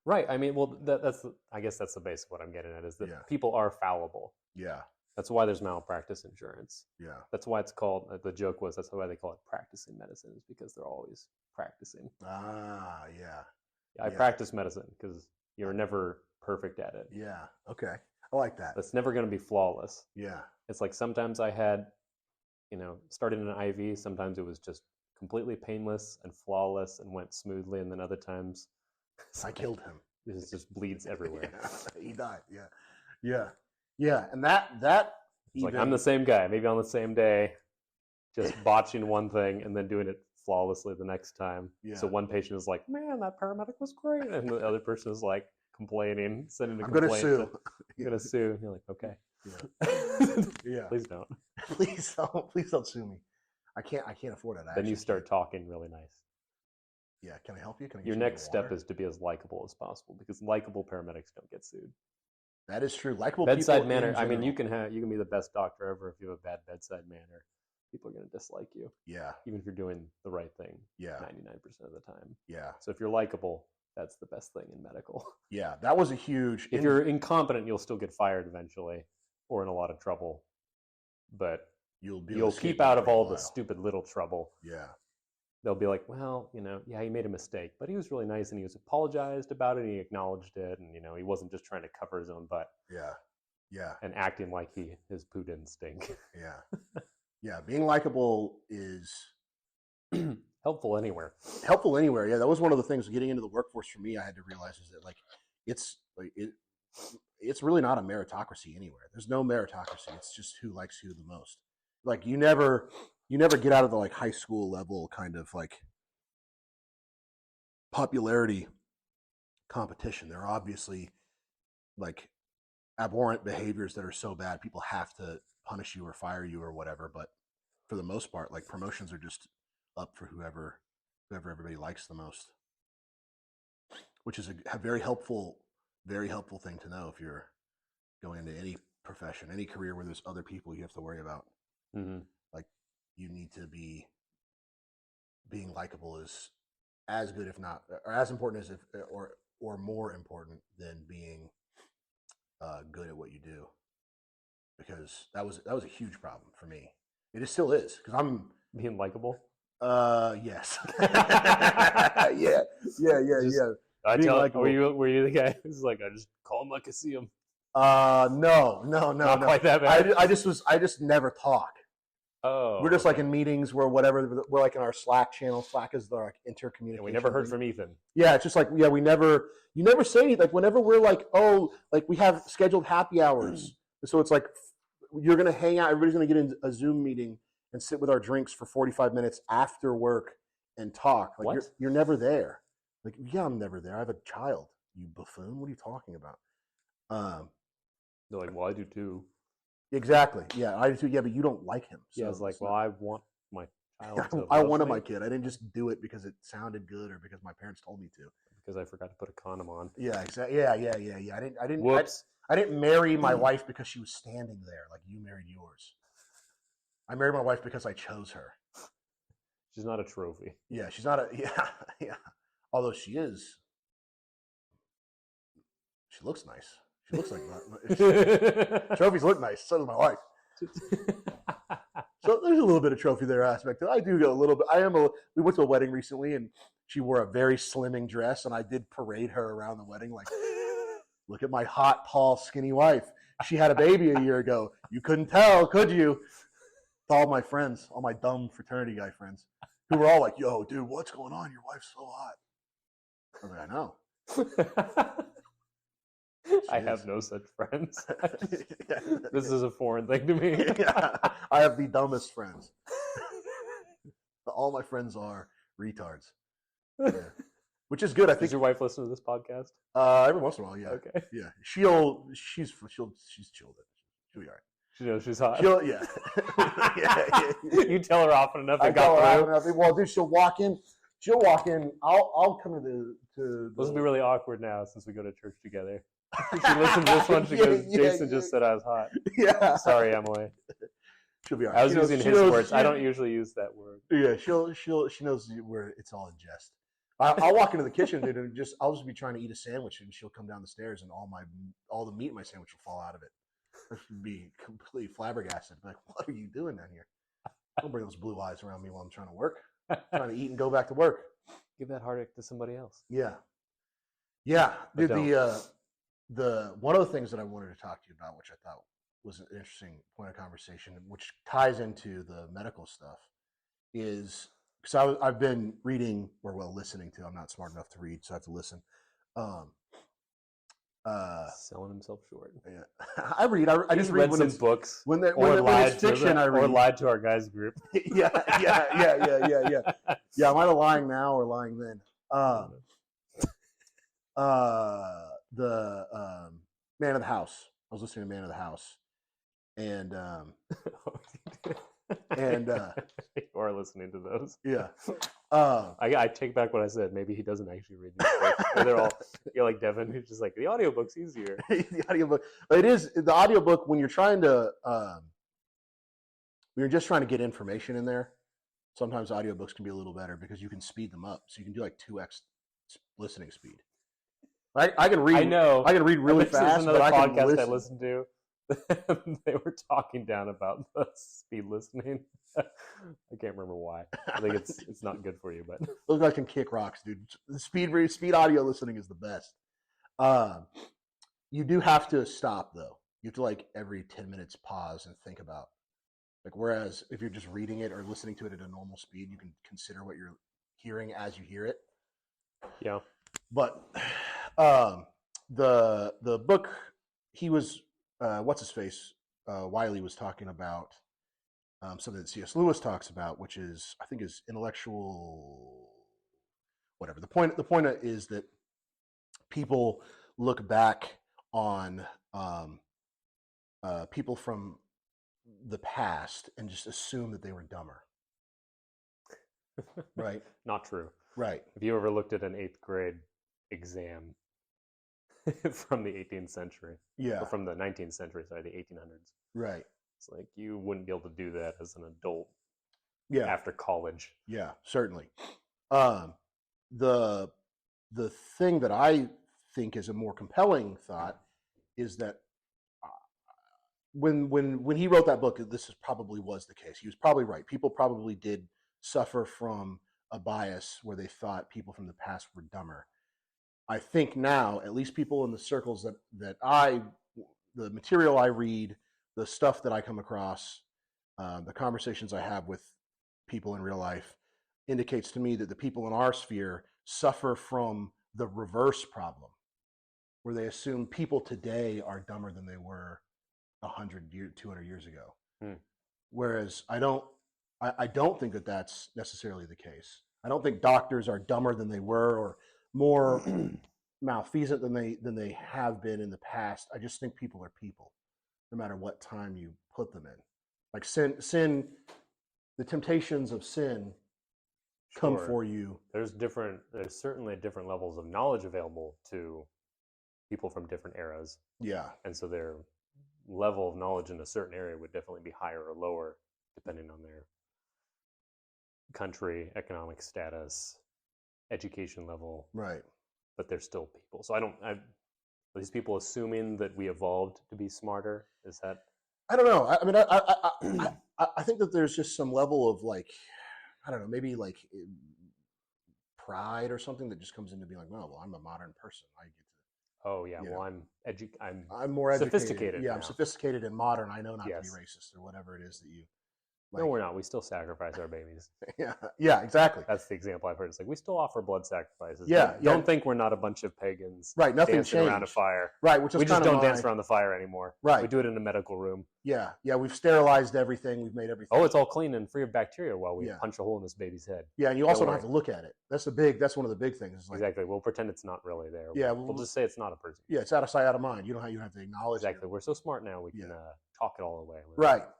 Right. I mean, well, I guess that's the base of what I'm getting at is that people are fallible. Yeah. That's why there's malpractice insurance. Yeah. That's why it's called, the joke was, that's why they call it practicing medicine, is because they're always practicing. Ah, yeah. I practice medicine because you're never perfect at it. Yeah. Okay. I like that. It's never going to be flawless. Yeah. It's like sometimes I had, started in an IV, sometimes it was just completely painless and flawless and went smoothly. And then other times I killed him. It just bleeds everywhere. Yeah, he died. Yeah. Yeah, and that It's like even I'm the same guy, maybe on the same day, just botching one thing and then doing it flawlessly the next time. So Yeah. one patient is like, "Man, that paramedic was great," and the other person is like complaining, sending a I'm gonna complaint. sue. I'm gonna sue. And you're like, okay, Yeah. Yeah. please don't. Please don't sue me. I can't afford it. Then you start talking really nice. Yeah, can I help you? Can I get Your you next some step water? is to be as likable as possible because likable paramedics don't get sued. That is true. Likable Bedside people manner. in I mean, you general. can be the best doctor ever if you have a bad bedside manner. People are going to dislike you, Yeah, even if you're doing the right thing. yeah, 99% of the time. yeah, So if you're likable, that's the best thing in medical. yeah. That was a huge. If you're incompetent, you'll still get fired eventually, or in a lot of trouble. But you'll keep out of all the stupid little trouble. Yeah, They'll be like, well, yeah, he made a mistake, but he was really nice and he was apologized about it and he acknowledged it, and he wasn't just trying to cover his own butt. yeah, yeah, and acting like his poo didn't stink. yeah, yeah. Being likable is Helpful anywhere. helpful anywhere. Yeah, that was one of the things getting into the workforce for me. I had to realize is that it's really not a meritocracy anywhere. There's no meritocracy. It's just who likes who the most. Like you never get out of the like high school level kind of like popularity competition. There are obviously like abhorrent behaviors that are so bad people have to punish you or fire you or whatever. But for the most part, like promotions are just up for whoever everybody likes the most, which is a very helpful thing to know if you're going into any profession, any career where there's other people you have to worry about. Mm-hmm. Like you need to be being likable is as good, if not, or as important as if, or more important than being good at what you do. Because that was a huge problem for me. It still is because I'm being likable. Yes. yeah. I tell. Were you the guy who's like, I just call him like I see him? No. Not quite that bad. I just never talk. Oh. We're just like in meetings where whatever we're like in our Slack channel. Slack is the like intercommunication. And we never heard from Ethan. Yeah, it's just like you never say anything. Like whenever we're like, oh, like we have scheduled happy hours, so it's like you're gonna hang out. Everybody's gonna get in a Zoom meeting and sit with our drinks for 45 minutes after work and talk. Like what? You're never there. Like, yeah, I'm never there. I have a child. You buffoon. What are you talking about? They're like, well, I do too. Exactly. Yeah, I do too. Yeah, but you don't like him. So yeah, it's like, well, I want my child. I wanted my kid. I didn't just do it because it sounded good or because my parents told me to. Because I forgot to put a condom on. Yeah, exactly. Yeah. I didn't. Whoops. I didn't marry my wife because she was standing there like you married yours. I married my wife because I chose her. She's not a trophy. Yeah, she's not a yeah. Although she is. She looks nice. She looks like that. Trophies look nice. So does my wife. So there's a little bit of trophy there aspect. I do go a little bit. We went to a wedding recently and she wore a very slimming dress and I did parade her around the wedding like, look at my hot, tall, skinny wife. She had a baby a year ago. You couldn't tell, could you? To all my friends, all my dumb fraternity guy friends, who were all like, yo, dude, what's going on? Your wife's so hot. I was like, I know. I have no such friends. This is a foreign thing to me. Yeah, I have the dumbest friends. All my friends are retards. Yeah. Which is good. I think. Does your wife listen to this podcast? Every once in a while, yeah. Okay. Yeah. She's chilled. She'll be all right. She knows she's hot. Yeah. You tell her often enough. I tell her often enough. Well, dude, she'll walk in. I'll come to the. This will be really awkward now since we go to church together. She listened to this one. She goes, Jason just said I was hot. Yeah. Sorry, Emily. She'll be all right. I was using his words. I don't usually use that word. Yeah, she knows where it's all in jest. I'll walk into the kitchen, dude, and I'll just be trying to eat a sandwich, and she'll come down the stairs, and all the meat in my sandwich will fall out of it. I should be completely flabbergasted. Like, what are you doing down here? Don't bring those blue eyes around me while I'm trying to work. I'm trying to eat and go back to work. Give that heartache to somebody else. Yeah. Dude, the one of the things that I wanted to talk to you about, which I thought was an interesting point of conversation, which ties into the medical stuff, is because I've been reading, or listening to. I'm not smart enough to read, so I have to listen. Selling himself short. Yeah. I read. I He just read read when some it's books, when lied it's fiction. to I read. or lied to our guys group. Yeah. Yeah, I'm either lying now or lying then. The Man of the House. I was listening to Man of the House, and You are listening to those. yeah. I take back what I said. Maybe he doesn't actually read these books. Or they're all, you're like Devin, who's just like, the audiobook's easier. The audiobook. It is the audiobook when you're trying to when you're just trying to get information in there. Sometimes audiobooks can be a little better because you can speed them up, so you can do like 2x listening speed. I can read. I know. I can read really There's fast, another but I can podcast I listen. listened to. They were talking down about the speed listening. I can't remember why. I think it's not good for you, but Those guys can kick rocks, dude. The speed audio listening is the best. You do have to stop though. You have to like every 10 minutes pause and think about. Like whereas if you're just reading it or listening to it at a normal speed, you can consider what you're hearing as you hear it. yeah. But the book he was what's his face Wiley was talking about something that C.S. Lewis talks about, which is I think is intellectual whatever. The point is that people look back on people from the past and just assume that they were dumber. Right? Not true. Right. Have you ever looked at an 8th grade exam from the 18th century? Yeah. Or from the 19th century, sorry, the 1800s. Right. It's like you wouldn't be able to do that as an adult Yeah. after college. Yeah, certainly. The thing that I think is a more compelling thought is that when he wrote that book, this probably was the case. He was probably right. People probably did suffer from a bias where they thought people from the past were dumber. I think now, at least people in the circles that the material I read, the stuff that I come across, the conversations I have with people in real life, indicates to me that the people in our sphere suffer from the reverse problem, where they assume people today are dumber than they were 100 years, 200 years ago. Whereas I don't think that that's necessarily the case. I don't think doctors are dumber than they were or more malfeasant than they have been in the past. I just think people are people, no matter what time you put them in. Like sin, the temptations of sin come for you. There's certainly different levels of knowledge available to people from different eras. Yeah. And so their level of knowledge in a certain area would definitely be higher or lower depending on their country, economic status, education level. Right. But they're still people. So are these people assuming that we evolved to be smarter? Is that? I don't know. I mean, I think that there's just some level of like, I don't know, maybe like pride or something that just comes into being like, well, I'm a modern person. I get to. Oh yeah. Well, I'm more sophisticated. Yeah, now. I'm sophisticated and modern. I know not Yes. to be racist or whatever it is that you. Like. No, we're not. We still sacrifice our babies. Yeah, exactly. That's the example I've heard. It's like we still offer blood sacrifices. Yeah. Don't think we're not a bunch of pagans. Right. Nothing dancing changed around a fire. Right. Which is we just don't dance my... around the fire anymore. Right. We do it in a medical room. Yeah. Yeah. We've sterilized everything. We've made everything. Oh, it's all clean and free of bacteria while we punch a hole in this baby's head. Yeah, and you also don't have to look at it. That's one of the big things. Like, exactly. We'll pretend it's not really there. Yeah. We'll just say it's not a person. Yeah, it's out of sight, out of mind. You don't have to acknowledge it. Exactly. We're so smart now. We can talk it all away.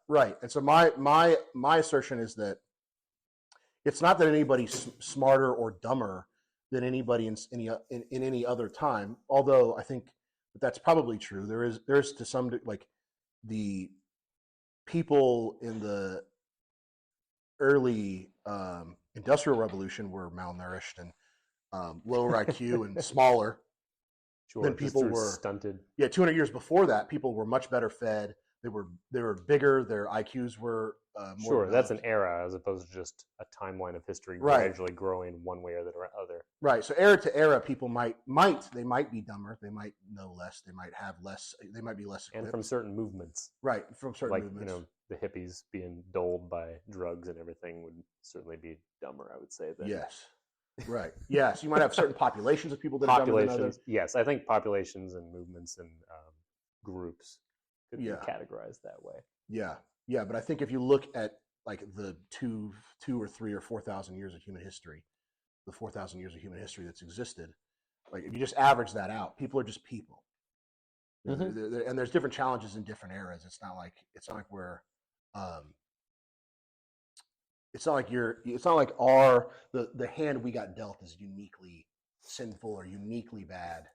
Right. And so my assertion is that it's not that anybody's smarter or dumber than anybody in any other time. Although I think that's probably true. There's to some like the people in the early industrial revolution were malnourished and lower IQ and smaller than people were stunted. Yeah, 200 years before that, people were much better fed. They were bigger. Their IQs were more. Sure, that's an era as opposed to just a timeline of history gradually growing one way or the other. Right. So era to era, people might be dumber. They might know less. They might have less. They might be less equipped. And from certain movements. Right. From certain movements. Like, the hippies being doled by drugs and everything would certainly be dumber, I would say. Yes. Right. Yeah. So you might have certain populations of people that are dumber than others. Populations, yes, I think populations and movements and groups could be Yeah. categorized that way. Yeah. Yeah. But I think if you look at like the two or 3 or 4,000 years of human history, the 4,000 years of human history that's existed, like if you just average that out, people are just people. And there's different challenges in different eras. It's not like we're it's not like the hand we got dealt is uniquely sinful or uniquely bad,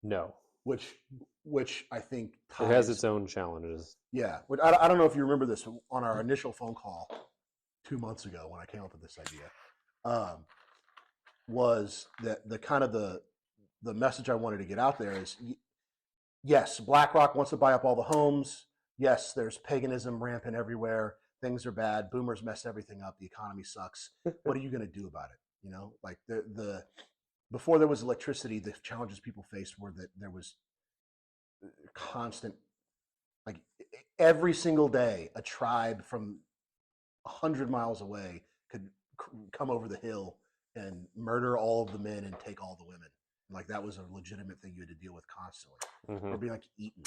No, which I think it has its own challenges. Yeah, but I don't know if you remember this on our initial phone call 2 months ago when I came up with this idea. Was that the kind of the message I wanted to get out there is yes, BlackRock wants to buy up all the homes. Yes, there's paganism rampant everywhere. Things are bad. Boomers messed everything up. The economy sucks. What are you going to do about it? You know, like the before there was electricity, the challenges people faced were that there was constant, like every single day, a tribe from 100 miles away could come over the hill and murder all of the men and take all the women. Like that was a legitimate thing you had to deal with constantly. Or being like eaten.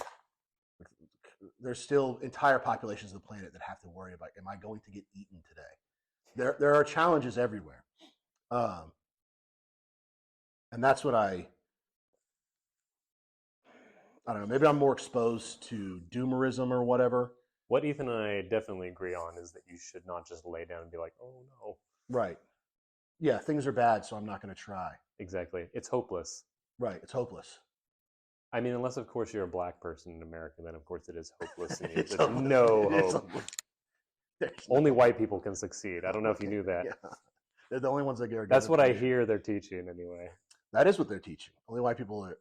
There's still entire populations of the planet that have to worry about, am I going to get eaten today? There are challenges everywhere. And that's what I don't know, maybe I'm more exposed to doomerism or whatever. What Ethan and I definitely agree on is that you should not just lay down and be like, oh no. Right. Yeah, things are bad, so I'm not going to try. Exactly. It's hopeless. Right, it's hopeless. I mean, unless, of course, you're a black person in America, then, of course, it is hopeless. And It's there's hopeless. no It's hope. There's Only no- white people can succeed. I don't know if you knew that. Yeah. They're the only ones that get. That's what I hear they're teaching anyway. That is what they're teaching. Only white people are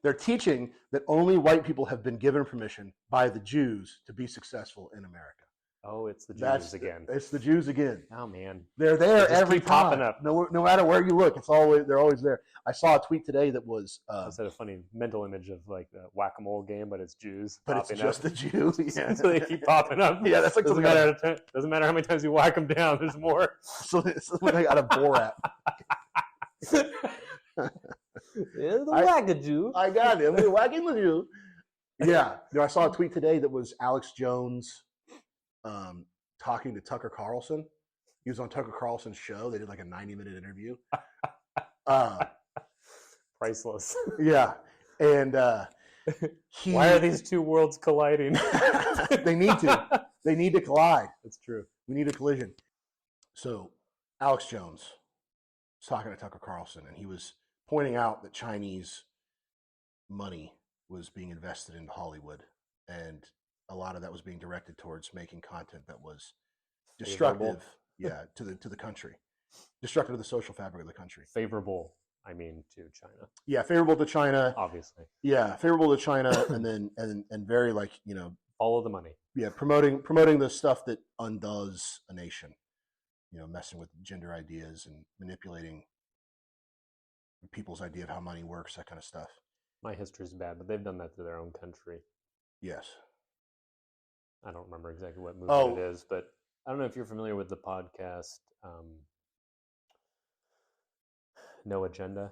they're teaching that only white people have been given permission by the Jews to be successful in America. Oh, it's the Jews again. It's the Jews again. Oh man, They're there just every keep popping time. up. No matter where you look, they're always there. I saw a tweet today that was I just had a funny mental image of like the whack-a-mole game, but it's Jews. but it's popping just up. the Jews. Yeah. So they keep popping up. Yeah, that's like doesn't matter how many times you whack them down. There's more. something I got a Borat. The whack-a-Jew. I got him. We're whacking with you. Yeah. I saw a tweet today that was Alex Jones talking to Tucker Carlson. He was on Tucker Carlson's show. They did like a 90-minute interview. Priceless. Yeah. And why are these two worlds colliding? They need to. They need to collide. That's true. We need a collision. So Alex Jones was talking to Tucker Carlson, and he was pointing out that Chinese money was being invested into Hollywood, and a lot of that was being directed towards making content that was destructive, to the country, destructive to the social fabric of the country. Favorable, I mean, to China. Yeah, favorable to China. Obviously. Yeah, favorable to China, and then and very like follow the money. Yeah, promoting the stuff that undoes a nation. Messing with gender ideas and manipulating people's idea of how money works, that kind of stuff. My history's bad, but they've done that to their own country. Yes. I don't remember exactly what movie it is, but I don't know if you're familiar with the podcast No Agenda.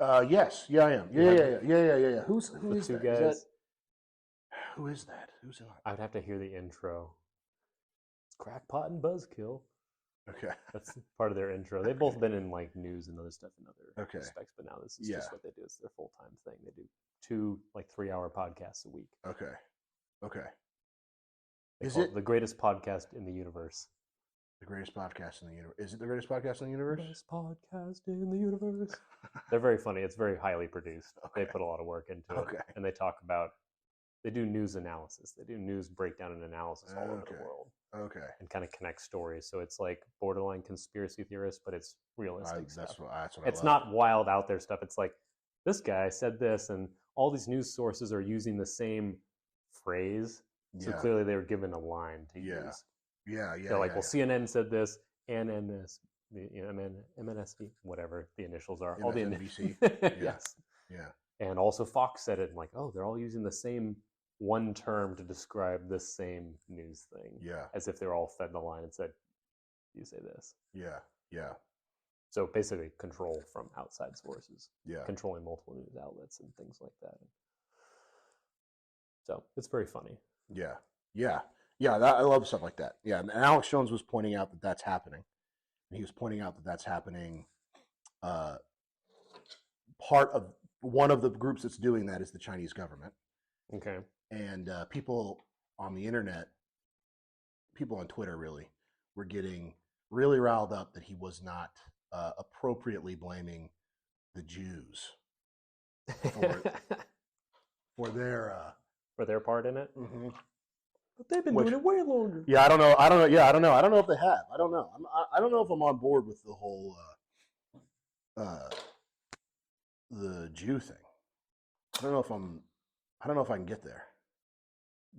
Yes. Yeah, I am. Yeah. Who is two that? guys. Who is that? Who's in it? I would have to hear the intro. It's Crackpot and Buzzkill. Okay. That's part of their intro. They've both been in like news and other stuff in other Okay. respects, but now this is just what they do. It's their full-time thing. They do 2 3-hour podcasts a week. Okay. Is it the greatest podcast in the universe? The greatest podcast in the universe. Is it the greatest podcast in the universe? Best podcast in the universe. They're very funny. It's very highly produced. Okay. They put a lot of work into it. Okay. And they do news analysis. They do news breakdown and analysis all over the world. Okay. And kind of connect stories. So it's like borderline conspiracy theorist, but it's realistic stuff. That's what it's not wild out there stuff. It's like, this guy said this, and all these news sources are using the same phrase. So clearly they were given a line to use. Yeah. They're like, CNN said this, MNS, MNSB, whatever the initials are. All the MSNBC. Yes. Yeah. And also Fox said it, and like, oh, they're all using the same one term to describe this same news thing. Yeah. As if they're all fed the line and said, you say this. Yeah. So basically, control from outside sources, Yeah. controlling multiple news outlets and things like that. So it's very funny. Yeah. Yeah. Yeah. I love stuff like that. Yeah. And Alex Jones was pointing out that that's happening. And he was pointing out that that's happening. Part of one of the groups that's doing that is the Chinese government. Okay. And people on the internet, people on Twitter really, were getting really riled up that he was not appropriately blaming the Jews for their for their part in it. mm-hmm. But they've been doing it way longer. Yeah, I don't know. Yeah, I don't know. I don't know if they have. I don't know. I don't know if I'm on board with the whole the Jew thing. I don't know if I can get there.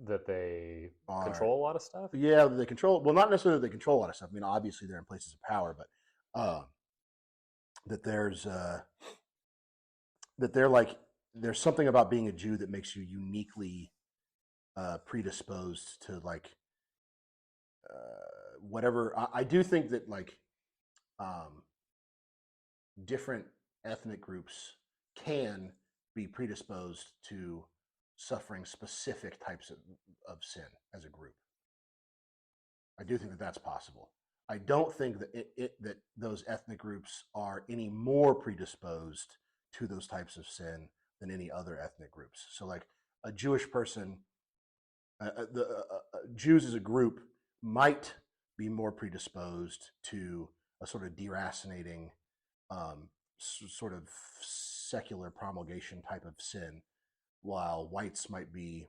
That they control a lot of stuff? Yeah, they control. Well, not necessarily that they control a lot of stuff. I mean, obviously they're in places of power, but that there's something about being a Jew that makes you uniquely predisposed to whatever. I do think that different ethnic groups can be predisposed to suffering specific types of sin as a group. I do think that that's possible. I don't think that that those ethnic groups are any more predisposed to those types of sin than any other ethnic groups. So, like a Jewish person, Jews as a group might be more predisposed to a sort of deracinating, sort of secular promulgation type of sin, while whites might be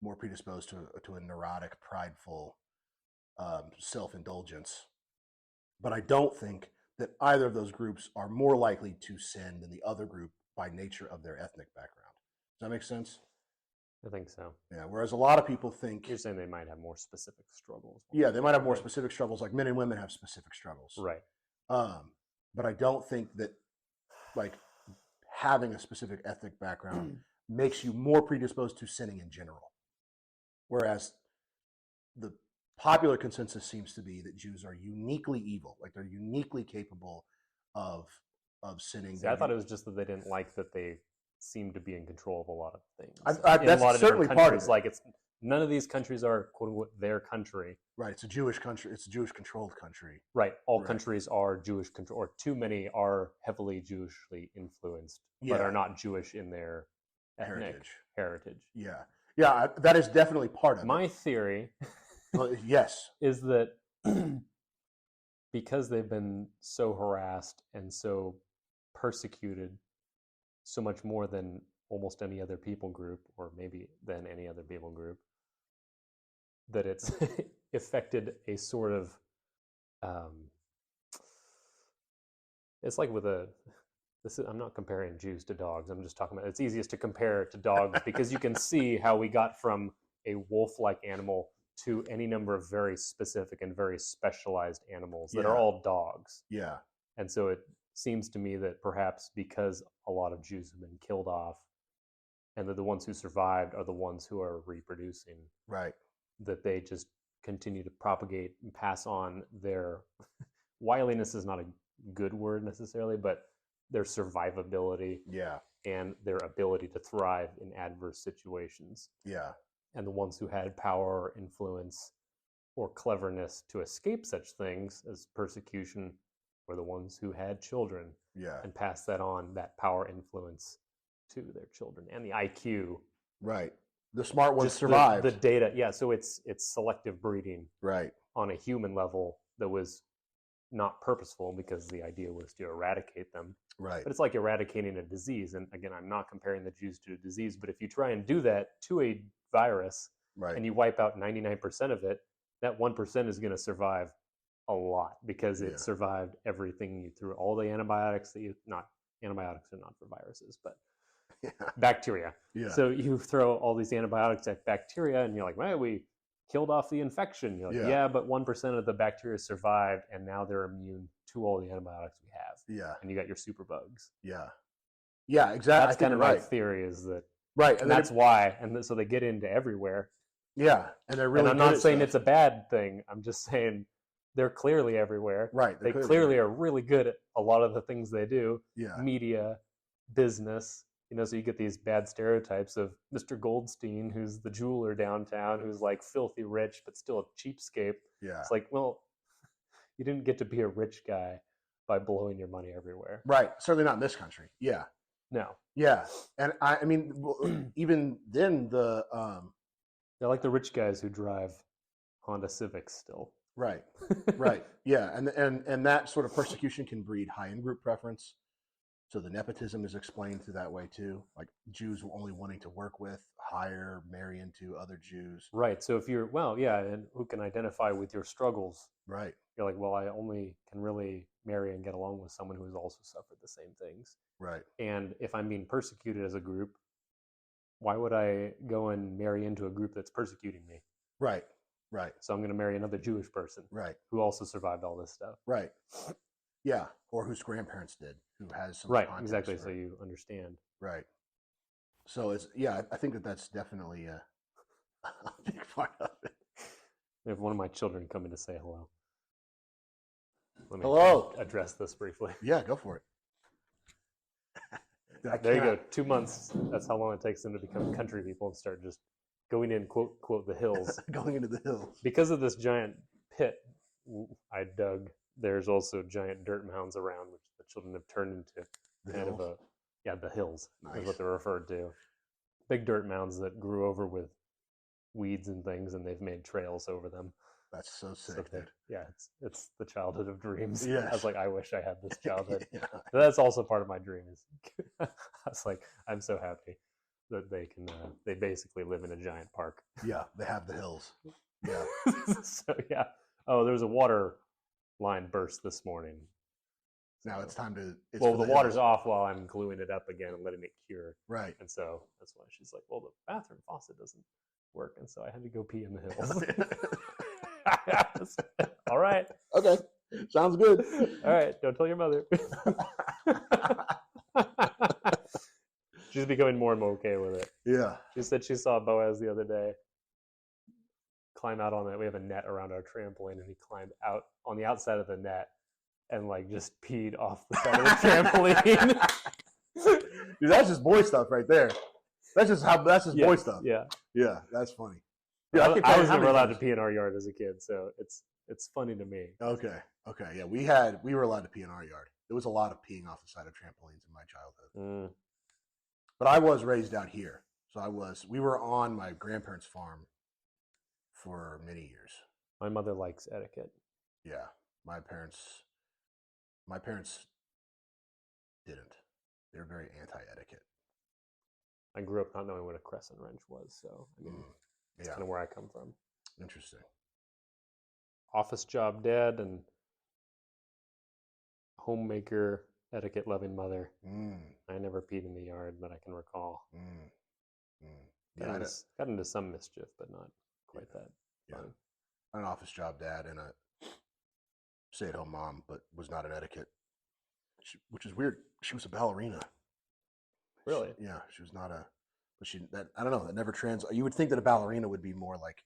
more predisposed to a neurotic, prideful self-indulgence. But I don't think that either of those groups are more likely to sin than the other group by nature of their ethnic background. Does that make sense? I think so. Yeah. Whereas a lot of people think you're saying they might have more specific struggles. Yeah, they might have more specific struggles. Like men and women have specific struggles. Right. But I don't think that like having a specific ethnic background makes you more predisposed to sinning in general. Whereas the popular consensus seems to be that Jews are uniquely evil, like they're uniquely capable of sinning. See, I thought it was just that they didn't like that they seemed to be in control of a lot of things. That's a lot of certainly part of it. Like it's none of these countries are quote unquote their country. Right. It's a Jewish country. It's a Jewish controlled country. Right. All countries are Jewish control, or too many are heavily Jewishly influenced, but are not Jewish in their ethnic heritage. Yeah. Yeah. That is definitely part of my theory. Well, yes, is that because they've been so harassed and so persecuted, so much more than almost any other people group, or maybe than any other people group, that it's affected a sort of it's like with I'm not comparing Jews to dogs. I'm just talking about it's easiest to compare to dogs because you can see how we got from a wolf-like animal to any number of very specific and very specialized animals that are all dogs. Yeah. And so it seems to me that perhaps because a lot of Jews have been killed off and that the ones who survived are the ones who are reproducing. Right. That they just continue to propagate and pass on their wiliness is not a good word necessarily, but their survivability. Yeah. And their ability to thrive in adverse situations. Yeah. And the ones who had power or influence or cleverness to escape such things as persecution were the ones who had children. Yeah. And passed that on, that power influence, to their children. And the IQ. Right. The smart ones survived. The data. Yeah, so it's selective breeding. Right. On a human level that was not purposeful because the idea was to eradicate them. Right. But it's like eradicating a disease. And again, I'm not comparing the Jews to a disease, but if you try and do that to a virus, right, and you wipe out 99% of it, that 1% is going to survive a lot because it survived everything you threw, all the antibiotics that antibiotics are not for viruses, but bacteria. Yeah. So you throw all these antibiotics at bacteria and you're like, well, we killed off the infection. You're like, yeah, but 1% of the bacteria survived and now they're immune to all the antibiotics we have. Yeah. And you got your superbugs. Yeah. Yeah, exactly. That's kind of my theory is that. Right. And that's why. And so they get into everywhere. Yeah. And they're really I'm not saying it's a bad thing. I'm just saying they're clearly everywhere. Right. They clearly are really good at a lot of the things they do. Yeah. Media, business, so you get these bad stereotypes of Mr. Goldstein, who's the jeweler downtown, who's like filthy rich, but still a cheapskate. Yeah. It's like, well, you didn't get to be a rich guy by blowing your money everywhere. Right. Certainly not in this country. Yeah. No. Yeah. And I mean, even then they're like the rich guys who drive Honda Civics still. Right. Right. Yeah. And that sort of persecution can breed high in group preference. So the nepotism is explained through that way too. Like Jews only wanting to work with, hire, marry into other Jews. Right. So if you're, and who can identify with your struggles. Right. You're like, well, I only can really marry and get along with someone who has also suffered the same things. Right. And if I'm being persecuted as a group, why would I go and marry into a group that's persecuting me? Right. Right. So I'm going to marry another Jewish person. Right. Who also survived all this stuff. Right. Yeah. Or whose grandparents did, who has some right. Exactly. So you understand. Right. So it's, I think that's definitely a big part of it. I have one of my children come in to say hello. Let me hello. Address this briefly. Yeah, go for it. There you go. 2 months. That's how long it takes them to become country people and start just going in, quote, the hills. Going into the hills. Because of this giant pit I dug, there's also giant dirt mounds around, which the children have turned into the kind hills? of the hills Nice. is what they're referred to. Big dirt mounds that grew over with weeds and things, and they've made trails over them. That's so sick, dude. Yeah, it's the childhood of dreams. Yes. I was like, I wish I had this childhood. Yeah. That's also part of my dream. I was like, I'm so happy that they can. They basically live in a giant park. Yeah, they have the hills. Yeah. So yeah. Oh, there was a water line burst this morning. Now it's time to. The water's off while I'm gluing it up again and letting it cure. Right. And so that's why she's like, well, the bathroom faucet doesn't work, and so I had to go pee in the hills. All right. Okay. Sounds good. All right. Don't tell your mother. She's becoming more and more okay with it. Yeah. She said she saw Boaz the other day climb out on that. We have a net around our trampoline, and he climbed out on the outside of the net and like just peed off the side of the trampoline. Dude, that's just boy stuff right there. That's just boy stuff. Yeah. Yeah, that's funny. Yeah, Dude, I was never allowed to pee in our yard as a kid, so it's funny to me. Okay. Yeah, we were allowed to pee in our yard. There was a lot of peeing off the side of trampolines in my childhood. But I was raised out here. So we were on my grandparents' farm for many years. My mother likes etiquette. Yeah. My parents didn't. They were very anti-etiquette. I grew up not knowing what a crescent wrench was, so I mean, that's kind of where I come from. Interesting. Office job dad and homemaker, etiquette-loving mother. I never peed in the yard that I can recall. Got into some mischief, but not quite that fun. An office job dad and a stay-at-home mom, but was not an etiquette, which is weird. She was a ballerina. Really? She was not a. But I don't know. That never You would think that a ballerina would be more like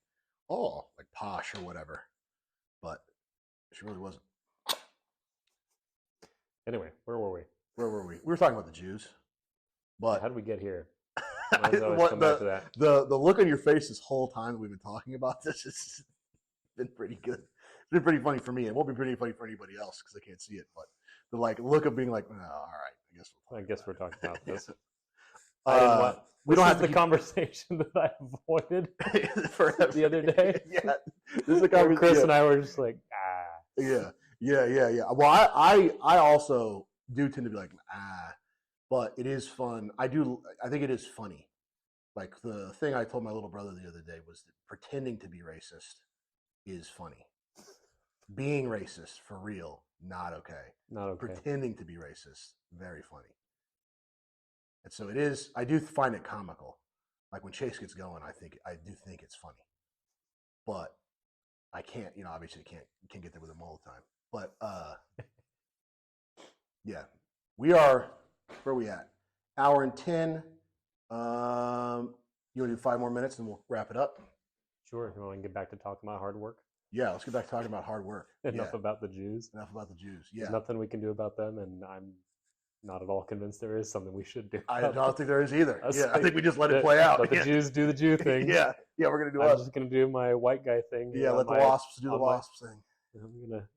posh or whatever, but she really wasn't. Anyway, where were we? We were talking about the Jews, but how did we get here? Back to that. The look on your face this whole time that we've been talking about this has been pretty good. It's been pretty funny for me. It won't be pretty funny for anybody else because they can't see it. But the look of being like, all right, I guess we're talking about this. We don't have the conversation that I avoided forever. The other day. Yeah, this is a conversation. Chris and I were just like, Yeah. Well, I also do tend to be like, but it is fun. I think it is funny. Like the thing I told my little brother the other day was that pretending to be racist is funny. Being racist for real, not okay. Not okay. Pretending to be racist, very funny. And so it is. I do find it comical. Like when Chase gets going, I do think it's funny. But I can't. Obviously, can't get there with him all the time. But yeah, we are. Where are we at? 1:10. You want to do 5 more minutes and we'll wrap it up? Sure. You want to get back to talking about hard work? Yeah, let's get back to talking about hard work. Enough Yeah, about the Jews. enough about the Jews. There's Yeah, nothing we can do about them, and I'm not at all convinced there is something we should do. I about don't them. think there is either. I was Yeah, I like, think we just let it play out. Let the Yeah. Jews do the Jew thing. Yeah, yeah, we're gonna do I'm us. just gonna do my white guy thing. Yeah, on let the my- wasps do the on my- wasps thing. I'm gonna.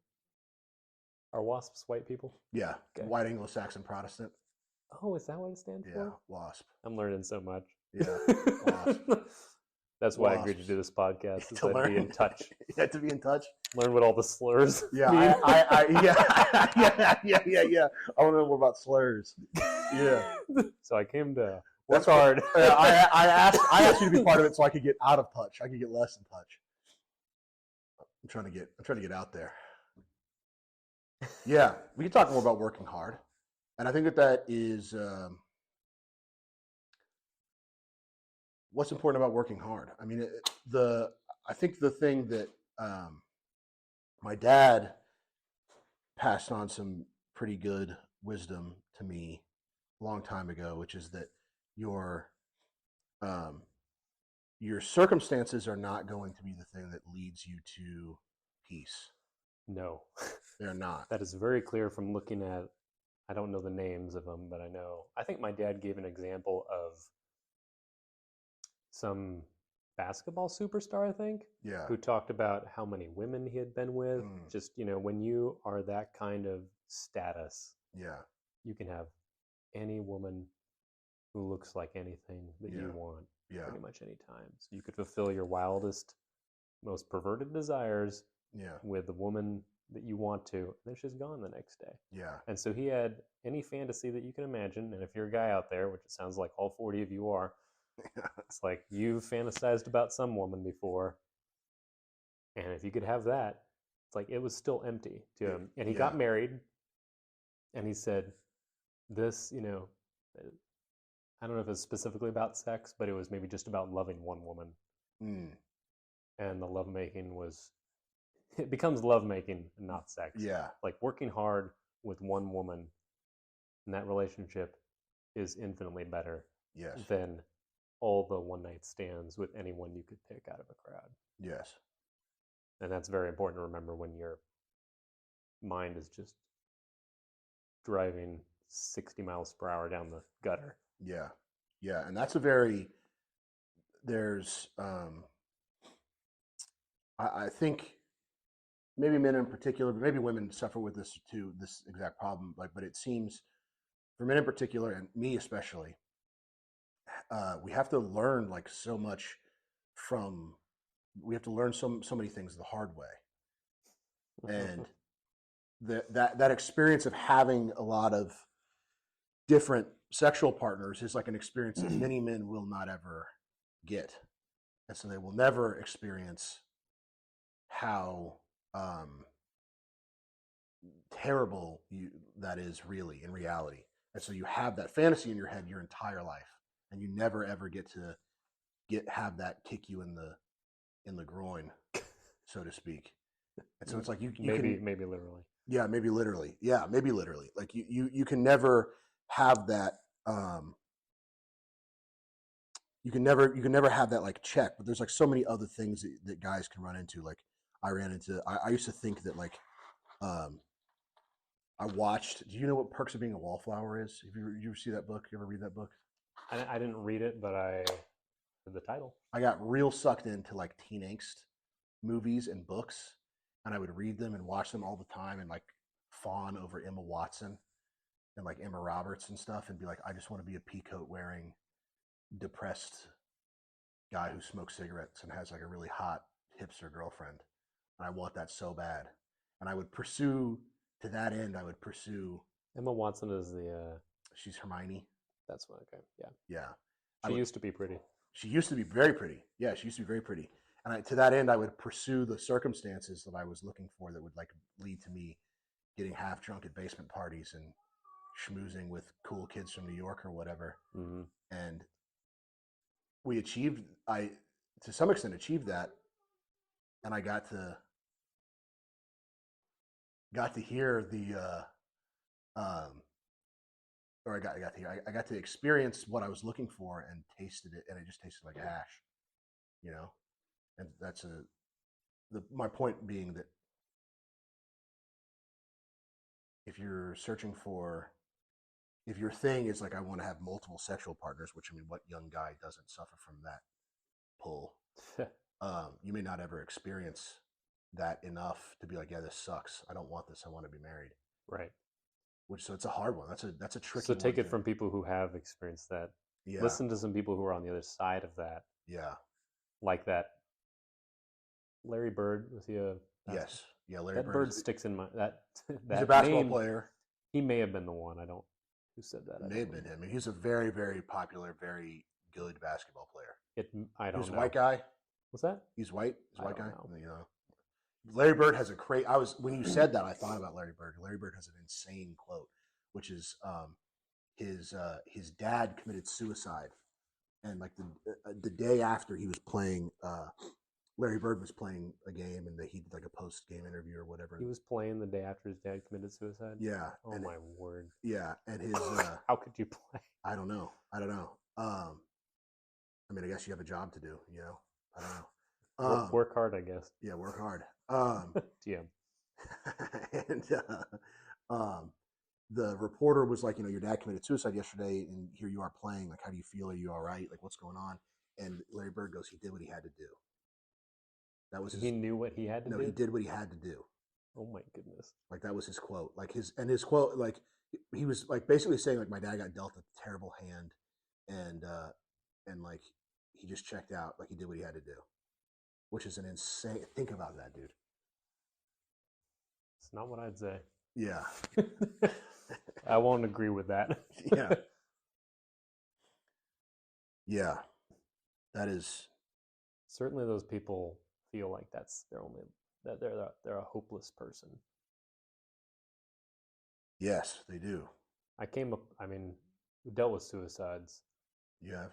Are wasps white people? Yeah, Okay. white Anglo-Saxon Protestant. Oh, is that what it stands Yeah, for? wasp. I'm learning so much. Yeah, wasp. That's why I agreed to Wasps. do this podcast, is To I'd be in learn. touch, Yeah, to be in touch. learn what all the slurs Yeah, mean. yeah. I want to know more about slurs. Yeah, So I came to work That's hard. I asked you to be part of it so I could get out of touch. I could get less in touch. I'm trying to get out there. Yeah, we can talk more about working hard, and I think that is what's important about working hard. I mean, I think the thing that my dad passed on some pretty good wisdom to me a long time ago, which is that your circumstances are not going to be the thing that leads you to peace. No, They're not. that is very clear from looking at. I don't know the names of them, but I know. I think my dad gave an example of some basketball superstar, I think, Yeah. who talked about how many women he had been with. Mm. Just, when you are that kind of status, Yeah. you can have any woman who looks like anything that you Yeah. want Yeah. pretty much any time. So you could fulfill your wildest, most perverted desires Yeah. with the woman that you want to, and then she's gone the next day. Yeah. And so he had any fantasy that you can imagine. And if you're a guy out there, which it sounds like all 40 of you are, it's like you've fantasized about some woman before. And if you could have that, it's like it was still empty to him. And he got Yeah. married, and he said, this, I don't know if it's specifically about sex, but it was maybe just about loving one woman. Mm. And the lovemaking was, it becomes lovemaking and not sex. Yeah. Like working hard with one woman in that relationship is infinitely better Yes. than all the one night stands with anyone you could pick out of a crowd. Yes. And that's very important to remember when your mind is just driving 60 miles per hour down the gutter. Yeah. Yeah. And that's there's, I think maybe men in particular, but maybe women suffer with this too, this exact problem. But it seems for men in particular, and me especially, we have to learn like so much we have to learn so many things the hard way. And that experience of having a lot of different sexual partners is like an experience that many men will not ever get. And so they will never experience how terrible that is really in reality. And so you have that fantasy in your head your entire life, and you never ever get to have that kick you in the groin, so to speak. And so it's like you maybe can, literally. yeah, maybe literally. Yeah, maybe literally. Like you can never have that. You can never have that like check. But there's like so many other things that guys can run into. Like I ran into. I used to think that like, I watched. Do you know what Perks of Being a Wallflower is? You ever see that book? You ever read that book? I didn't read it, but I heard the title. I got real sucked into like teen angst movies and books, and I would read them and watch them all the time and like fawn over Emma Watson and like Emma Roberts and stuff and be like, I just want to be a peacoat wearing, depressed guy who smokes cigarettes and has like a really hot hipster girlfriend. And I want that so bad. And I would pursue, to that end, Emma Watson is the. She's Hermione. That's what. Okay. Yeah. Yeah. She used to be pretty. She used to be very pretty. Yeah, she used to be very pretty. And to that end, I would pursue the circumstances that I was looking for that would like lead to me getting half drunk at basement parties and schmoozing with cool kids from New York or whatever. Mm-hmm. And to some extent achieved that. And I got to hear I got to experience what I was looking for and tasted it, and it just tasted like ash, and my point being that if you're searching for, if your thing is like I want to have multiple sexual partners, which I mean, what young guy doesn't suffer from that pull? You may not ever experience that enough to be like, yeah, this sucks. I don't want this. I want to be married. Right. Which, so it's a hard one. That's a tricky So one. take it from people who have experienced that. Yeah. Listen to some people who are on the other side of that. Yeah. Like that. Larry Bird, was he a? Yes. Yeah. Larry That Bird sticks in my that. He's a basketball name, player. He may have been the one. I don't. Who said that? It may have been him. I mean, he's a very, very popular, very good basketball player. I don't He's know. a white guy. What's that? He's white. He's a white guy. Know. You know, Larry Bird has a great. When you said that, I thought about Larry Bird. Larry Bird has an insane quote, which is his dad committed suicide, and like the day after he was playing, Larry Bird was playing a game, and he did like a post game interview or whatever. He was playing the day after his dad committed suicide. Yeah. Oh my word. Yeah, and his. How could you play? I don't know. I mean, I guess you have a job to do. You know, I don't know. Work hard, I guess. Yeah, work hard. TM. And the reporter was like, you know, your dad committed suicide yesterday, and here you are playing. Like, how do you feel? Are you all right? Like, what's going on? And Larry Bird goes, he did what he had to do. That was he knew what he had to do. No, he did what he had to do. Oh my goodness! Like that was his quote. Like his quote, like he was like basically saying like my dad got dealt a terrible hand, and like he just checked out. Like he did what he had to do, which is an insane. Think about that, dude. It's not what I'd say. Yeah. I won't agree with that. Yeah. Yeah. That is certainly those people feel like that's their only that they're a hopeless person. Yes, they do. I mean, we dealt with suicides. Yeah.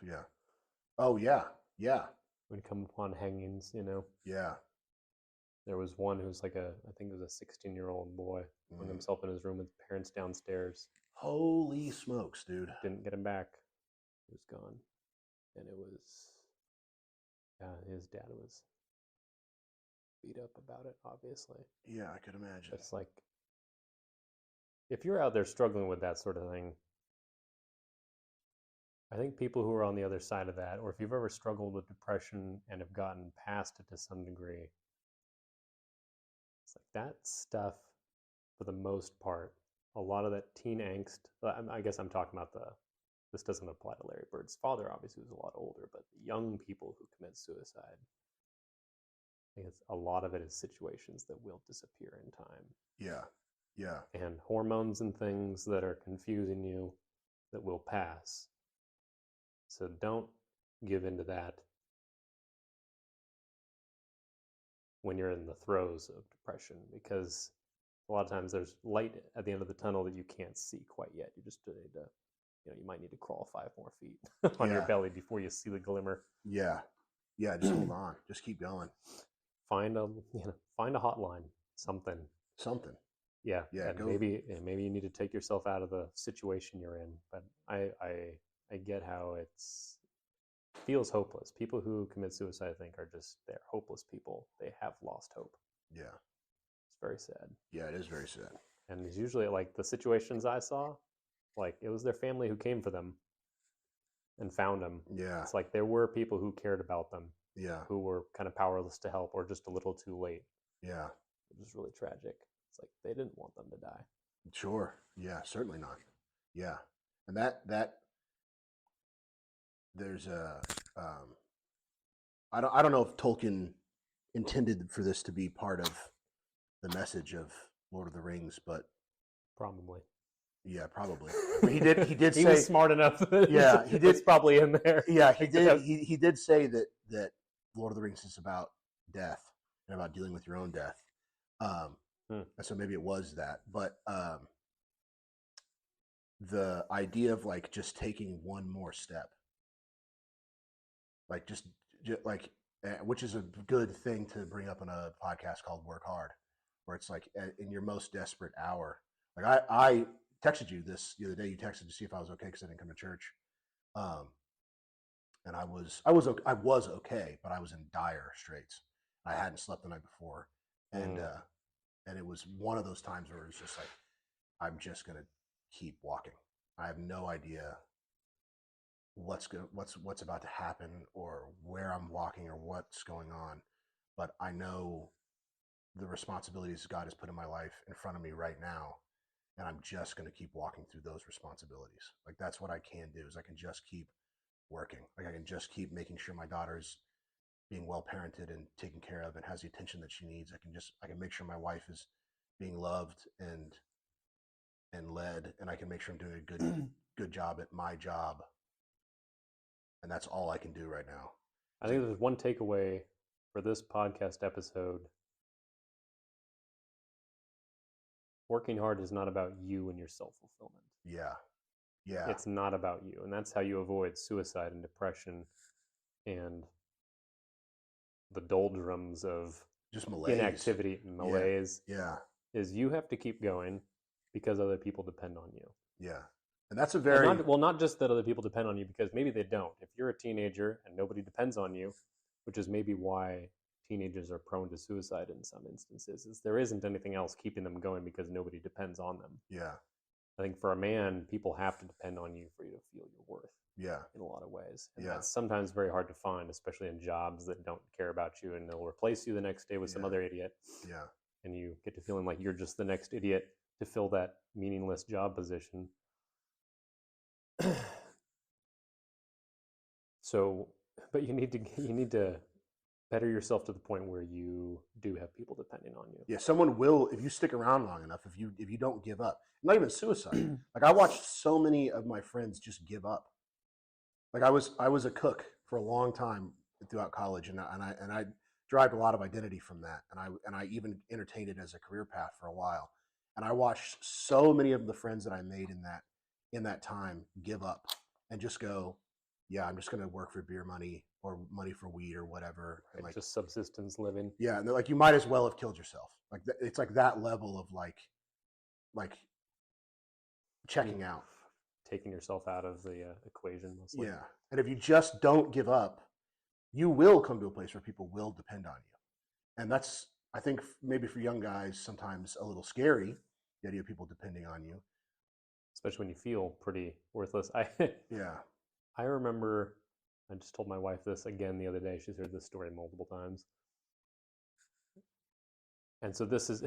Oh yeah. We'd come upon hangings, you know. Yeah. There was one who was like I think it was a 16-year-old boy, hung himself in his room with parents downstairs. Holy smokes, dude. Didn't get him back. He was gone. And it was, his dad was beat up about it, obviously. Yeah, I could imagine. It's like, if you're out there struggling with that sort of thing, I think people who are on the other side of that, or if you've ever struggled with depression and have gotten past it to some degree, it's like that stuff, for the most part, a lot of that teen angst, I guess I'm talking about this doesn't apply to Larry Bird's father, obviously, who's a lot older, but young people who commit suicide, I think a lot of it is situations that will disappear in time. Yeah. And hormones and things that are confusing you that will pass. So don't give into that when you're in the throes of depression, because a lot of times there's light at the end of the tunnel that you can't see quite yet. You just need to, you might need to crawl 5 more feet on your belly before you see the glimmer. Yeah. Just hold on. Just keep going. Find a hotline, something. Yeah. And maybe you need to take yourself out of the situation you're in. But I get how it feels hopeless. People who commit suicide, I think, they're hopeless people. They have lost hope. Yeah. It's very sad. Yeah, it is very sad. And it's usually like the situations I saw, like it was their family who came for them and found them. Yeah. It's like there were people who cared about them. Yeah. Who were kind of powerless to help or just a little too late. Yeah. It was really tragic. It's like they didn't want them to die. Sure. Yeah, certainly not. Yeah. And that there's a I don't know if Tolkien intended for this to be part of the message of Lord of the Rings, but probably. Yeah, probably. But he did he say, was smart enough. Yeah, he did. It's probably in there. Yeah, he did. He did say that Lord of the Rings is about death and about dealing with your own death. And so maybe it was that, but the idea of like just taking one more step, like just like, which is a good thing to bring up in a podcast called Work Hard, where it's like in your most desperate hour. Like I texted you this the other day. You texted to see if I was okay because I didn't come to church, and I was okay, but I was in dire straits. I hadn't slept the night before, and it was one of those times where it was just like, I'm just gonna keep walking. I have no idea what's about to happen or where I'm walking or what's going on, but I know the responsibilities God has put in my life in front of me right now, and I'm just going to keep walking through those responsibilities. Like that's what I can do is I can just keep working. Like I can just keep making sure my daughter's being well parented and taken care of and has the attention that she needs. I can make sure my wife is being loved and led, and I can make sure I'm doing a good job at my job. And that's all I can do right now. I think there's one takeaway for this podcast episode. Working hard is not about you and your self-fulfillment. Yeah. Yeah. It's not about you. And that's how you avoid suicide and depression and the doldrums of just malaise. Inactivity and malaise. Yeah. Is you have to keep going because other people depend on you. Yeah. And that's a very... not just that other people depend on you, because maybe they don't. If you're a teenager and nobody depends on you, which is maybe why teenagers are prone to suicide in some instances, is there isn't anything else keeping them going because nobody depends on them. Yeah. I think for a man, people have to depend on you for you to feel your worth. Yeah. In a lot of ways. And yeah. That's sometimes very hard to find, especially in jobs that don't care about you, and they'll replace you the next day with some other idiot. Yeah. And you get to feeling like you're just the next idiot to fill that meaningless job position. So, but you need to better yourself to the point where you do have people depending on you. Yeah, someone will, if you stick around long enough, if you don't give up. Not even suicide. Like I watched so many of my friends just give up. Like I was a cook for a long time throughout college, and I derived a lot of identity from that, and I even entertained it as a career path for a while. And I watched so many of the friends that I made in that time give up and just go, yeah, I'm just going to work for beer money or money for weed or whatever. And like just subsistence living. Yeah. And they're like, you might as well have killed yourself. Like it's like that level of like checking out. Taking yourself out of the equation. Mostly. Yeah. And if you just don't give up, you will come to a place where people will depend on you. And that's, I think maybe for young guys, sometimes a little scary, the idea of people depending on you. Especially when you feel pretty worthless. Yeah. I remember, I just told my wife this again the other day. She's heard this story multiple times. And so this is,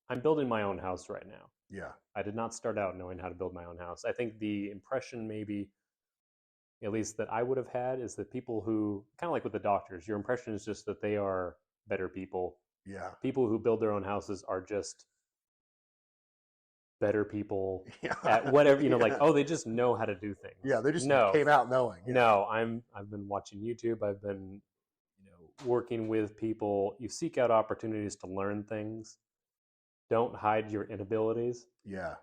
I'm building my own house right now. Yeah. I did not start out knowing how to build my own house. I think the impression maybe, at least that I would have had, is that people who, kind of like with the doctors, your impression is just that they are better people. Yeah. People who build their own houses are just better people at whatever, like, oh, they just know how to do things. Yeah, they just came out knowing. Yeah. No, I've been watching YouTube. I've been, working with people. You seek out opportunities to learn things. Don't hide your inabilities. Yeah.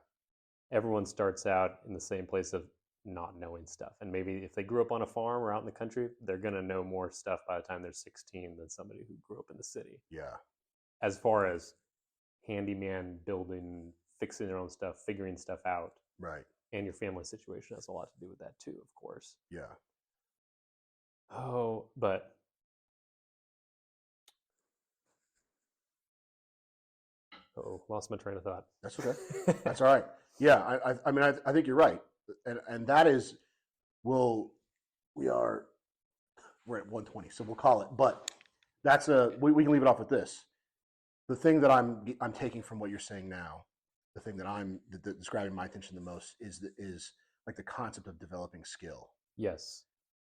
Everyone starts out in the same place of not knowing stuff. And maybe if they grew up on a farm or out in the country, they're going to know more stuff by the time they're 16 than somebody who grew up in the city. Yeah. As far as handyman, building, fixing their own stuff, figuring stuff out. Right. And your family situation has a lot to do with that too, of course. Yeah. Oh, but lost my train of thought. That's okay. That's all right. Yeah, I mean, I think you're right, and that is, we're at 120, so we'll call it. But that's we can leave it off with this. The thing that I'm taking from what you're saying now, the thing that that's grabbing my attention the most is like the concept of developing skill. Yes.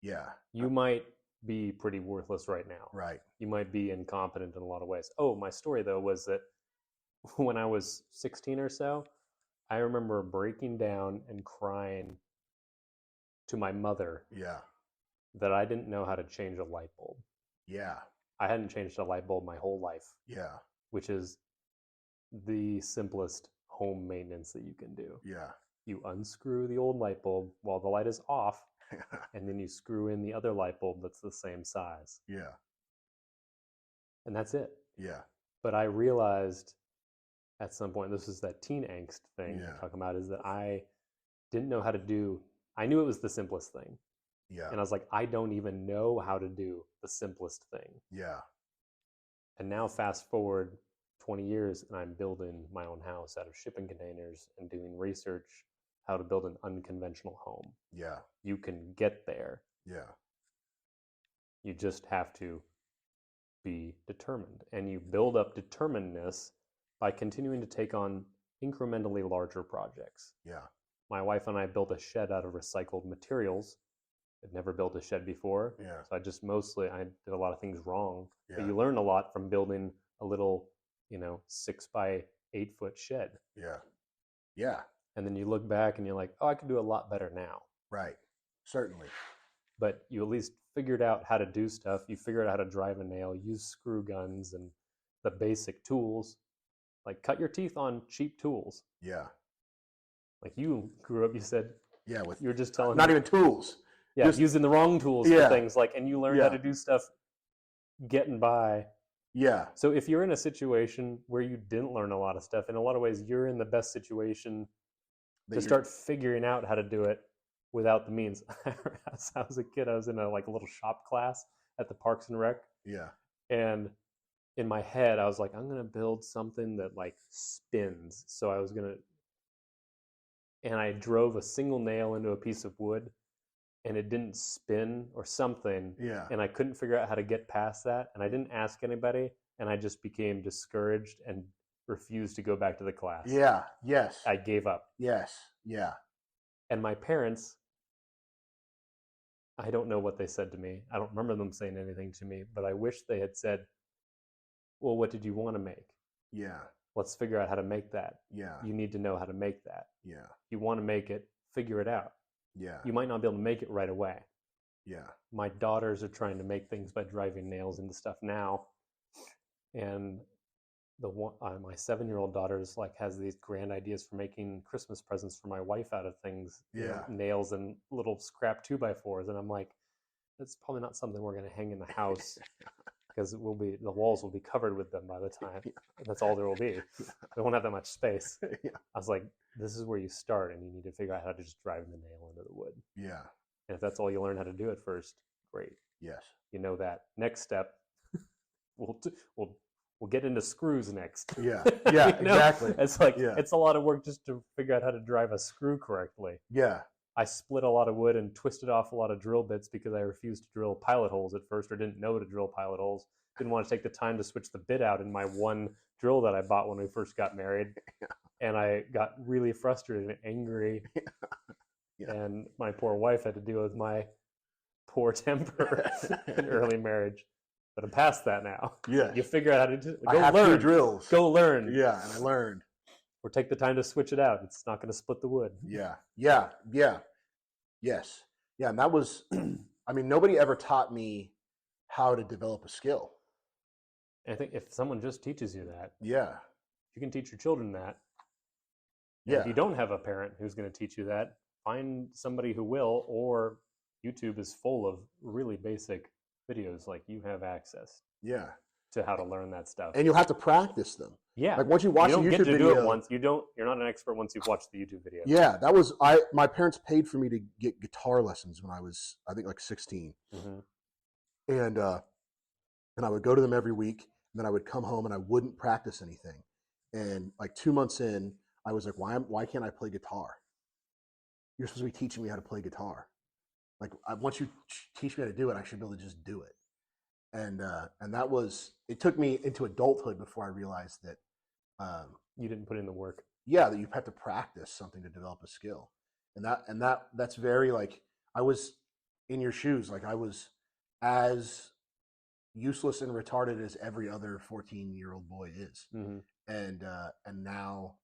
Yeah. You might be pretty worthless right now. Right. You might be incompetent in a lot of ways. Oh, my story though was that when I was 16 or so, I remember breaking down and crying to my mother. Yeah. That I didn't know how to change a light bulb. Yeah. I hadn't changed a light bulb my whole life. Yeah. Which is the simplest home maintenance that you can do. Yeah. You unscrew the old light bulb while the light is off, and then you screw in the other light bulb that's the same size. Yeah. And that's it. Yeah. But I realized at some point, this is that teen angst thing you're talking about, is that I didn't know how to do, I knew it was the simplest thing. Yeah. And I was like, I don't even know how to do the simplest thing. Yeah. And now fast forward 20 years and I'm building my own house out of shipping containers and doing research how to build an unconventional home. Yeah. You can get there. Yeah. You just have to be determined. And you build up determinedness by continuing to take on incrementally larger projects. Yeah. My wife and I built a shed out of recycled materials. I'd never built a shed before. Yeah. So I did a lot of things wrong. Yeah. But you learn a lot from building a little, 6 by 8 foot shed. Yeah. Yeah. And then you look back and you're like, oh, I could do a lot better now. Right. Certainly. But you at least figured out how to do stuff. You figured out how to drive a nail, use screw guns and the basic tools. Like cut your teeth on cheap tools. Yeah. Like you grew up, you said, Yeah. you were just telling not me, even tools. yeah, just, using the wrong tools yeah. for things and you learned how to do stuff getting by. Yeah. So if you're in a situation where you didn't learn a lot of stuff, in a lot of ways, you're in the best situation to start figuring out how to do it without the means. As I was a kid, I was in a little shop class at the Parks and Rec. Yeah. And in my head, I was like, I'm going to build something that spins. So and I drove a single nail into a piece of wood and it didn't spin or something. Yeah. And I couldn't figure out how to get past that. And I didn't ask anybody. And I just became discouraged and refused to go back to the class. Yeah. Yes. I gave up. Yes. Yeah. And my parents, I don't know what they said to me. I don't remember them saying anything to me, but I wish they had said, well, what did you want to make? Yeah. Let's figure out how to make that. Yeah. You need to know how to make that. Yeah. You want to make it, figure it out. Yeah. You might not be able to make it right away. Yeah. My daughters are trying to make things by driving nails into stuff now. And my 7-year-old daughter's has these grand ideas for making Christmas presents for my wife out of things. Yeah. Nails and little scrap 2x4s. And I'm like, that's probably not something we're going to hang in the house because the walls will be covered with them by the time. Yeah. And that's all there will be. We won't have that much space. Yeah. I was like, this is where you start, and you need to figure out how to just drive the nail into the wood. Yeah. And if that's all you learn how to do at first, great. Yes. You know that. Next step, we'll get into screws next. Yeah. Yeah. Exactly. It's it's a lot of work just to figure out how to drive a screw correctly. Yeah. I split a lot of wood and twisted off a lot of drill bits because I refused to drill pilot holes at first, or didn't know to drill pilot holes. Didn't want to take the time to switch the bit out in my one drill that I bought when we first got married. Yeah. And I got really frustrated and angry. Yeah. And my poor wife had to deal with my poor temper in early marriage. But I'm past that now. Yeah. You figure out how to do it. I have 2 drills. Go learn. Yeah. And I learned. Or take the time to switch it out. It's not going to split the wood. Yeah. Yeah. Yeah. Yes. Yeah. And that was, nobody ever taught me how to develop a skill. And I think if someone just teaches you that, Yeah. you can teach your children that. Yeah. If you don't have a parent who's going to teach you that, find somebody who will, or YouTube is full of really basic videos. You have access Yeah. to how to learn that stuff. And you'll have to practice them. Yeah. Once you watch you a don't YouTube get to video, do it once. You're not an expert once you've watched the YouTube video. Yeah, that was my parents paid for me to get guitar lessons when I was, I think, 16. Mm-hmm. And I would go to them every week, and then I would come home and I wouldn't practice anything. And 2 months in, I was like, why can't I play guitar? You're supposed to be teaching me how to play guitar. Once you teach me how to do it, I should be able to just do it. And that was, it took me into adulthood before I realized that you didn't put in the work. Yeah, that you have to practice something to develop a skill. And that's very I was in your shoes. I was as useless and retarded as every other 14-year-old boy is. Mm-hmm. And now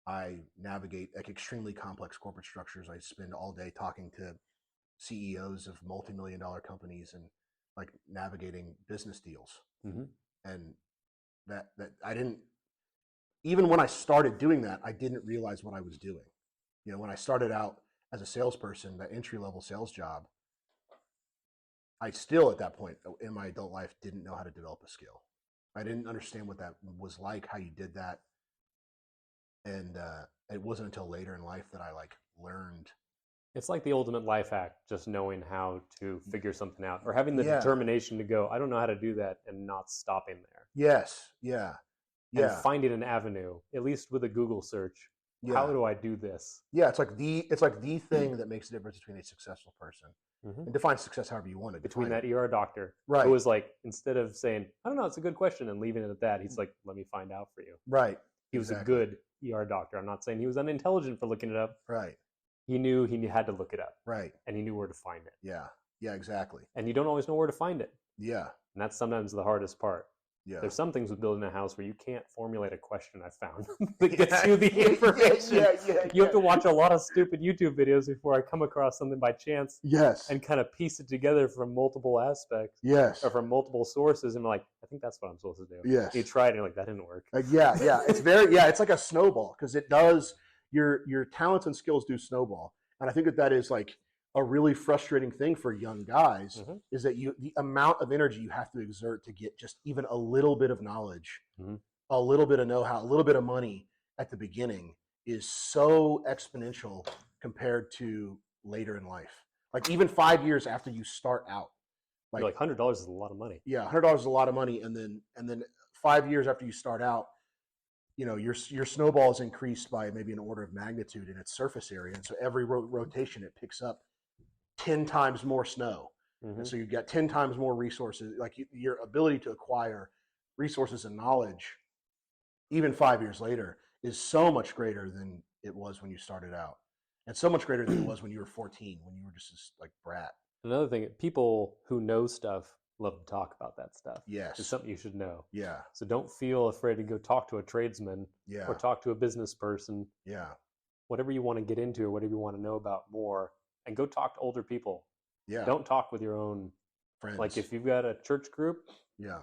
I navigate extremely complex corporate structures. I spend all day talking to CEOs of multi-million-dollar companies and navigating business deals. Mm-hmm. And that I didn't, even when I started doing that, I didn't realize what I was doing. When I started out as a salesperson, that entry-level sales job, I still at that point in my adult life didn't know how to develop a skill. I didn't understand what that was like, how you did that. And it wasn't until later in life that I learned It's like the ultimate life hack, just knowing how to figure something out or having the Yeah. determination to go, I don't know how to do that, and not stopping there Yes. Yeah. and Yeah. finding an avenue, at least with a Google search. How Yeah. do I do this? Yeah. It's like the thing that makes the difference between a successful person, Mm-hmm. and define success however you want to Between define that it. ER doctor Right. who was like, instead of saying, I don't know, it's a good question and leaving it at that, he's like, let me find out for you. Right. He was Exactly. a good ER doctor. I'm not saying he was unintelligent for looking it up. Right. He knew he had to look it up, Right. and he knew where to find it. Yeah. Yeah. Exactly. And you don't always know where to find it. Yeah. And that's sometimes the hardest part. Yeah. There's some things with building a house where you can't formulate a question, I found, that gets you the information. You have to watch a lot of stupid YouTube videos before I come across something by chance Yes. and kind of piece it together from multiple aspects Yes. or from multiple sources. And I'm like, I think that's what I'm supposed to do. Yes. You try it and you're like, that didn't work. Yeah. Yeah. It's it's like a snowball, because it does, your talents and skills do snowball. And I think that is like a really frustrating thing for young guys, Mhm. is that the amount of energy you have to exert to get just even a little bit of knowledge, Mhm. a little bit of know-how, a little bit of money at the beginning is so exponential compared to later in life. Like even 5 years after you start out, You're like, $100 is a lot of money. yeah, $100 is a lot of money, and then 5 years after you start out, your snowball is increased by maybe an order of magnitude in its surface area, and so every rotation it picks up 10 times more snow, Mhm. and so you get 10 times more resources. Like your ability to acquire resources and knowledge, even 5 years later, is so much greater than it was when you started out, and so much greater than it was when you were 14, when you were just this like brat. Another thing, people who know stuff love to talk about that stuff. Yes. It's something you should know. Yeah. So don't feel afraid to go talk to a tradesman Yeah. or talk to a business person, Yeah. whatever you want to get into or whatever you want to know about more, and go talk to older people. Yeah. Don't talk with your own Friends. Like if you've got a church group, Yeah.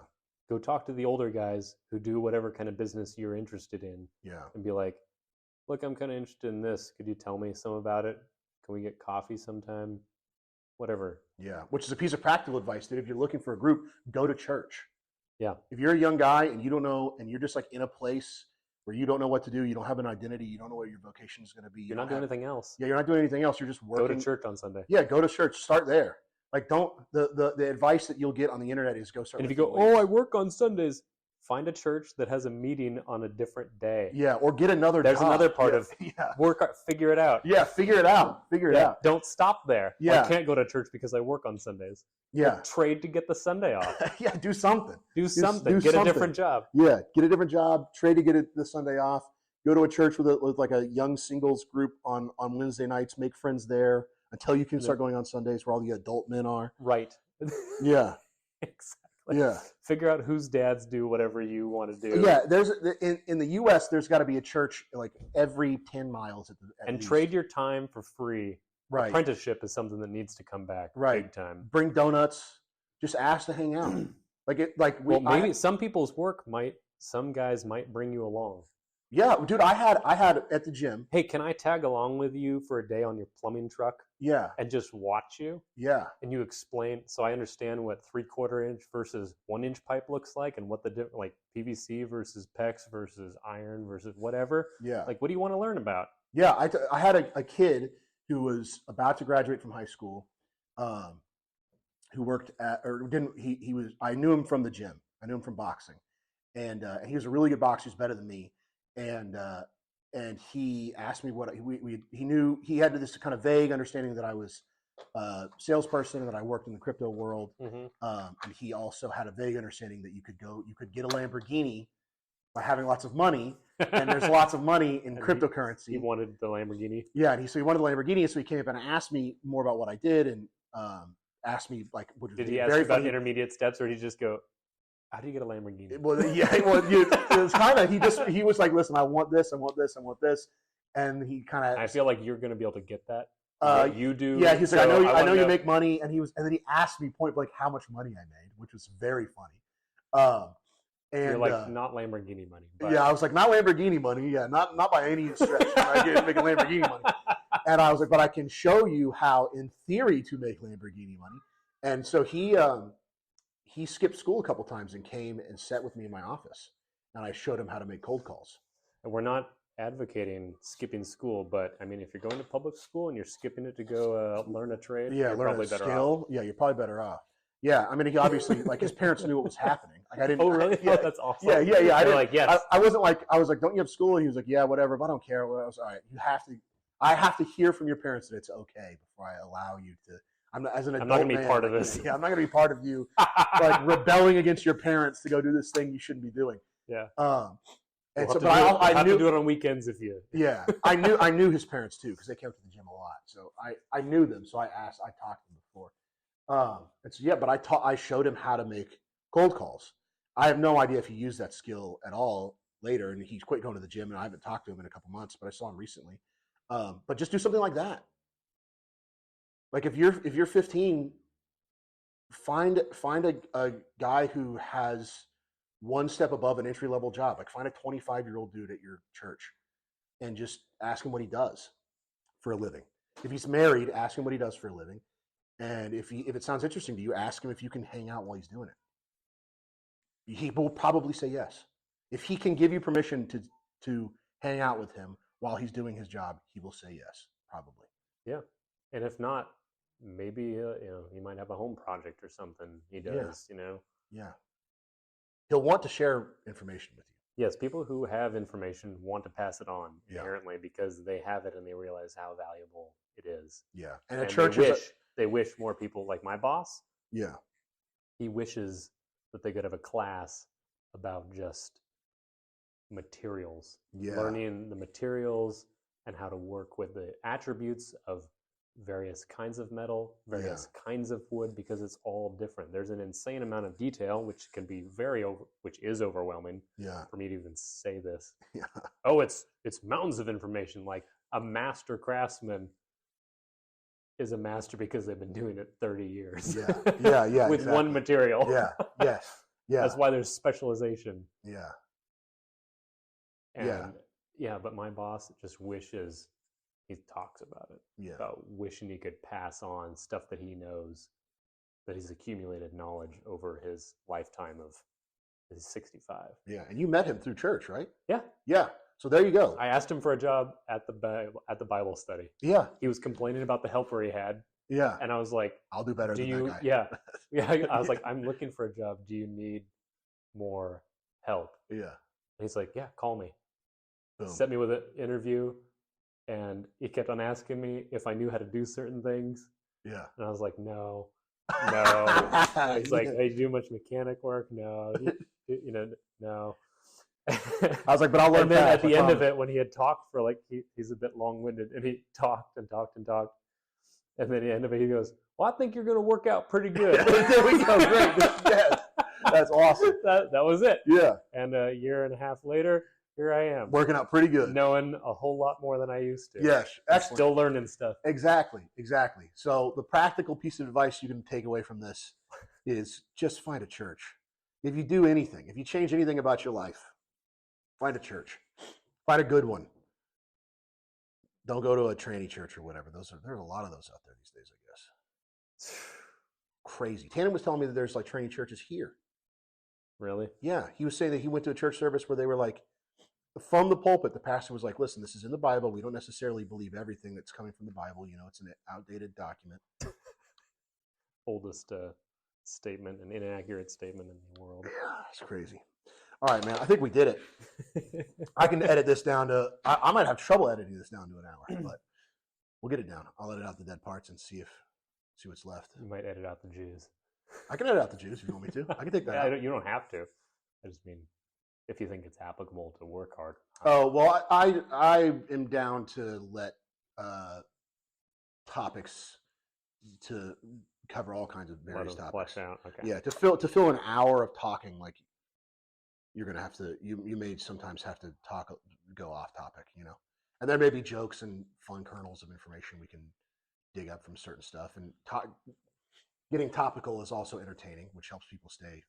go talk to the older guys who do whatever kind of business you're interested in Yeah. and be like, look, I'm kind of interested in this. Could you tell me some about it? Can we get coffee sometime? Whatever. Yeah. Which is a piece of practical advice that if you're looking for a group, go to church. Yeah. If you're a young guy and you don't know, and you're just like in a place where you don't know what to do, you don't have an identity, you don't know what your vocation is going to be. You're not doing anything else. Yeah, you're not doing anything else. You're just working. Go to church on Sunday. Yeah, go to church. Start there. Like, don't the advice that you'll get on the internet is go start. And if you go, oh, I work on Sundays, find a church that has a meeting on a different day. Yeah, or get another. There's job. another part Yeah. of Yeah. figure it out. Yeah, figure it out. Figure it out. Don't stop there. Yeah. I can't go to church because I work on Sundays. Yeah. Trade to get the Sunday off. Yeah, do something. Do something. do Get something. a different job. Yeah, get a different job. Trade to get the Sunday off. Go to a church with like a young singles group on Wednesday nights. Make friends there until you can start going on Sundays where all the adult men are. Right. Yeah. Exactly. Yeah. Figure out whose dads do whatever you want to do. Yeah, there's in the U.S. there's got to be a church like every 10 miles at And least. trade your time for free. Right. Apprenticeship is something that needs to come back Right. big time. Bring donuts. Just ask to hang out. Well, maybe some people's work some guys might bring you along. Yeah, dude, I had at the gym. Hey, can I tag along with you for a day on your plumbing truck Yeah, and just watch you? yeah, And you explain, so I understand what 3/4 inch versus 1 inch pipe looks like, and what the different, like PVC versus PEX versus iron versus whatever. yeah. Like, what do you want to learn about? Yeah, I had a kid who was about to graduate from high school, who worked at or didn't he was I knew him from the gym. I knew him from boxing, and he was a really good boxer. He's better than me, and he asked me what he knew. He had this kind of vague understanding that I was a salesperson and that I worked in the crypto world, Mm-hmm. and he also had a vague understanding that you could get a Lamborghini by having lots of money, and there's lots of money in And cryptocurrency. He wanted the Lamborghini. Yeah, and so he wanted the Lamborghini, so he came up and asked me more about what I did, and asked me like, which was Did he ask you about intermediate steps, or did he just go, "How do you get a Lamborghini?" Well, yeah, it was kind of he was like, listen, I want this, I want this, I want this, and he kind of. I feel like you're going to be able to get that. Uh, You do. Yeah, he's like, so I know you make money, and then he asked me point blank how much money I made, which was very funny. And You're like, not Lamborghini money. But... yeah, I was like, not Lamborghini money. Yeah, not by any stretch. I get making Lamborghini money. And I was like, but I can show you how, in theory, to make Lamborghini money. And so he skipped school a couple times and came and sat with me in my office, and I showed him how to make cold calls. And we're not advocating skipping school, but I mean, if you're going to public school and you're skipping it to go learn a trade, Yeah, you're learn probably a better off. skill. Yeah, you're probably better off. Yeah, I mean, he obviously like his parents knew what was happening. Like I didn't. Oh, really? Yeah, Oh, that's awesome. yeah. I They're didn't, like, yes. I wasn't like I was like, don't you have school? And he was like, yeah, whatever. But I don't care. Well, I was all right. You have to. I have to hear from your parents that it's okay before I allow you to. I'm not, as an adult. I'm not gonna be man, part of like, this. Yeah, I'm not going to be part of you like rebelling against your parents to go do this thing you shouldn't be doing. Yeah. And We'll so, have but I to knew do it on weekends if you. Yeah, I knew his parents too because they came to the gym a lot. So I knew them. So I talked to them before. And so yeah, but I showed him how to make cold calls. I have no idea if he used that skill at all later, and he's quit going to the gym, and I haven't talked to him in a couple months, but I saw him recently. But just do something like that. Like if you're 15, find a guy who has one step above an entry level job. Like find a 25-year-old dude at your church and just ask him what he does for a living. If he's married, ask him what he does for a living. And if it sounds interesting to you, ask him if you can hang out while he's doing it. He will probably say yes. If he can give you permission to hang out with him while he's doing his job, he will say yes, probably. Yeah, and if not, maybe he might have a home project or something he does. Yeah. He'll want to share information with you. Yes, people who have information want to pass it on Yeah. inherently because they have it and they realize how valuable it is. Yeah, and a And church they wish more people, like my boss, yeah, he wishes that they could have a class about just materials, yeah, learning the materials and how to work with the attributes of various kinds of metal, various kinds of wood, because it's all different. There's an insane amount of detail, which can be which is overwhelming. Yeah. For me to even say this. Yeah. Oh, it's mountains of information. Like a master craftsman is a master because they've been doing it 30 years. Yeah. With exactly. one material. Yeah. Yes. Yeah. That's why there's specialization. Yeah. And but my boss just wishes he talks about it. Yeah. About wishing he could pass on stuff that he knows, that he's accumulated knowledge over his lifetime of his 65. Yeah. And you met him through church, right? Yeah. Yeah. So there you go. I asked him for a job at the Bible study. Yeah. He was complaining about the helper he had. Yeah. And I was like, I'll do better than that guy. Yeah. Yeah. I was like, I'm looking for a job. Do you need more help? Yeah. And he's like, yeah, call me. Boom. Set me with an interview. And he kept on asking me if I knew how to do certain things. Yeah. And I was like, no. He's like, hey, you do much mechanic work? No. No. I was like, but I'll learn and then fast, at the end of it, when he had talked for he's a bit long-winded, and he talked and talked and talked. And then at the end of it, he goes, well, I think you're going to work out pretty good. There we go. Great. Yes. That's awesome. That was it. Yeah. And a year and a half later, here I am. Working out pretty good. Knowing a whole lot more than I used to. Yes. Excellent. Still learning stuff. Exactly. So the practical piece of advice you can take away from this is just find a church. If you do anything, if you change anything about your life, find a church. Find a good one. Don't go to a tranny church or whatever. There's a lot of those out there these days, I guess. Crazy. Tannen was telling me that there's like tranny churches here. Really? Yeah. He was saying that he went to a church service where they were like, from the pulpit, the pastor was like, listen, this is in the Bible. We don't necessarily believe everything that's coming from the Bible. It's an outdated document. Oldest statement, an inaccurate statement in the world. Yeah, it's crazy. All right, man. I think we did it. I can edit this down to, I might have trouble editing this down to an hour, but we'll get it down. I'll edit out the dead parts and see what's left. You might edit out the Jews. I can edit out the Jews if you want me to. I can take that out. You don't have to. I just mean, if you think it's applicable to work hard. Oh, well, I am down to let topics to cover all kinds of various topics. Flesh out. Okay. Yeah, to fill an hour of talking, like you're gonna have to. You may sometimes have to go off topic, and there may be jokes and fun kernels of information we can dig up from certain stuff, and getting topical is also entertaining, which helps people stay.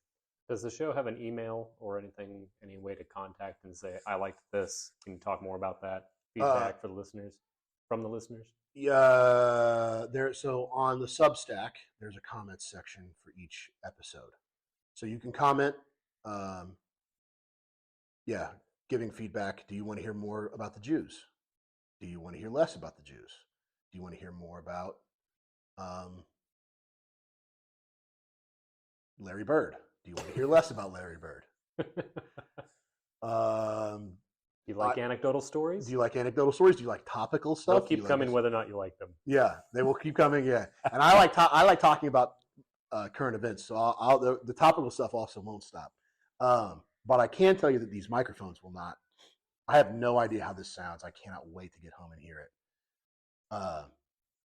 Does the show have an email or anything, any way to contact and say, I liked this? Can you talk more about that? Feedback for the listeners, from the listeners? Yeah, so on the Substack, there's a comments section for each episode. So you can comment. Get giving feedback. Do you want to hear more about the Jews? Do you want to hear less about the Jews? Do you want to hear more about Larry Bird? Do you want to hear less about Larry Bird? You like anecdotal stories? Do you like anecdotal stories? Do you like topical stuff? They'll keep coming whether or not you like them. Yeah, they will keep coming. Yeah, and I like talking about current events. So the topical stuff also won't stop. But I can tell you that these microphones will not. I have no idea how this sounds. I cannot wait to get home and hear it.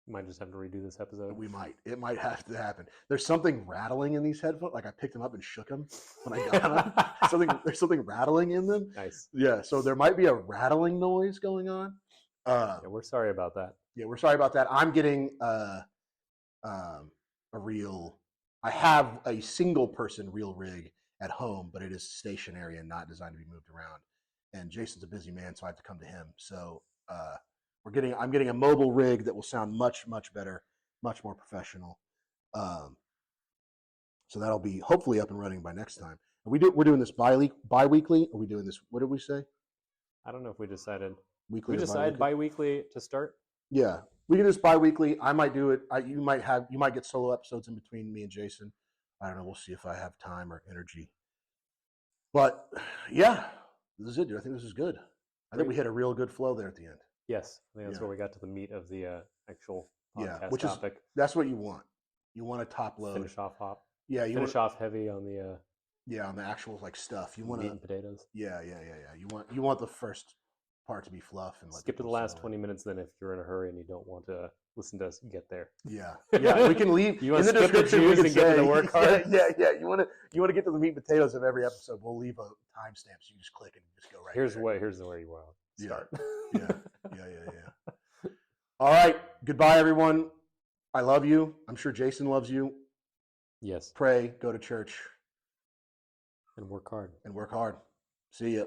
Might just have to redo this episode. We might. It might have to happen. There's something rattling in these headphones. Like I picked them up and shook them when I got them. There's something rattling in them. Nice. Yeah. So there might be a rattling noise going on. Yeah, we're sorry about that. Yeah, we're sorry about that. I'm getting a real. I have a single person reel rig at home, but it is stationary and not designed to be moved around. And Jason's a busy man, so I have to come to him. So I'm getting a mobile rig that will sound much, much better, much more professional. So that'll be hopefully up and running by next time. We're doing this bi-weekly. Are we doing this? What did we say? I don't know if we decided. Weekly. We decided bi-weekly to start. Yeah, we can do this bi-weekly. I might do it. You might get solo episodes in between me and Jason. I don't know. We'll see if I have time or energy. But yeah, this is it, dude. I think this is good. I think we hit a real good flow there at the end. Yes, I think that's where we got to the meat of the actual podcast which topic. That's what you want. You want a top load. Finish off hop. Yeah, you finish off heavy on the. On the actual like stuff. You want meat and potatoes. Yeah. You want the first part to be fluff and skip to the last 20 minutes. Then, if you're in a hurry and you don't want to listen to us get there. Yeah. We can leave. You want to skip the Jews and get to the work hard. Yeah. You want to get to the meat and potatoes of every episode. We'll leave a timestamp so you just click and just go right. Here's where you want to start. Yeah. All right. Goodbye, everyone. I love you. I'm sure Jason loves you. Yes. Pray. Go to church. And work hard. See ya.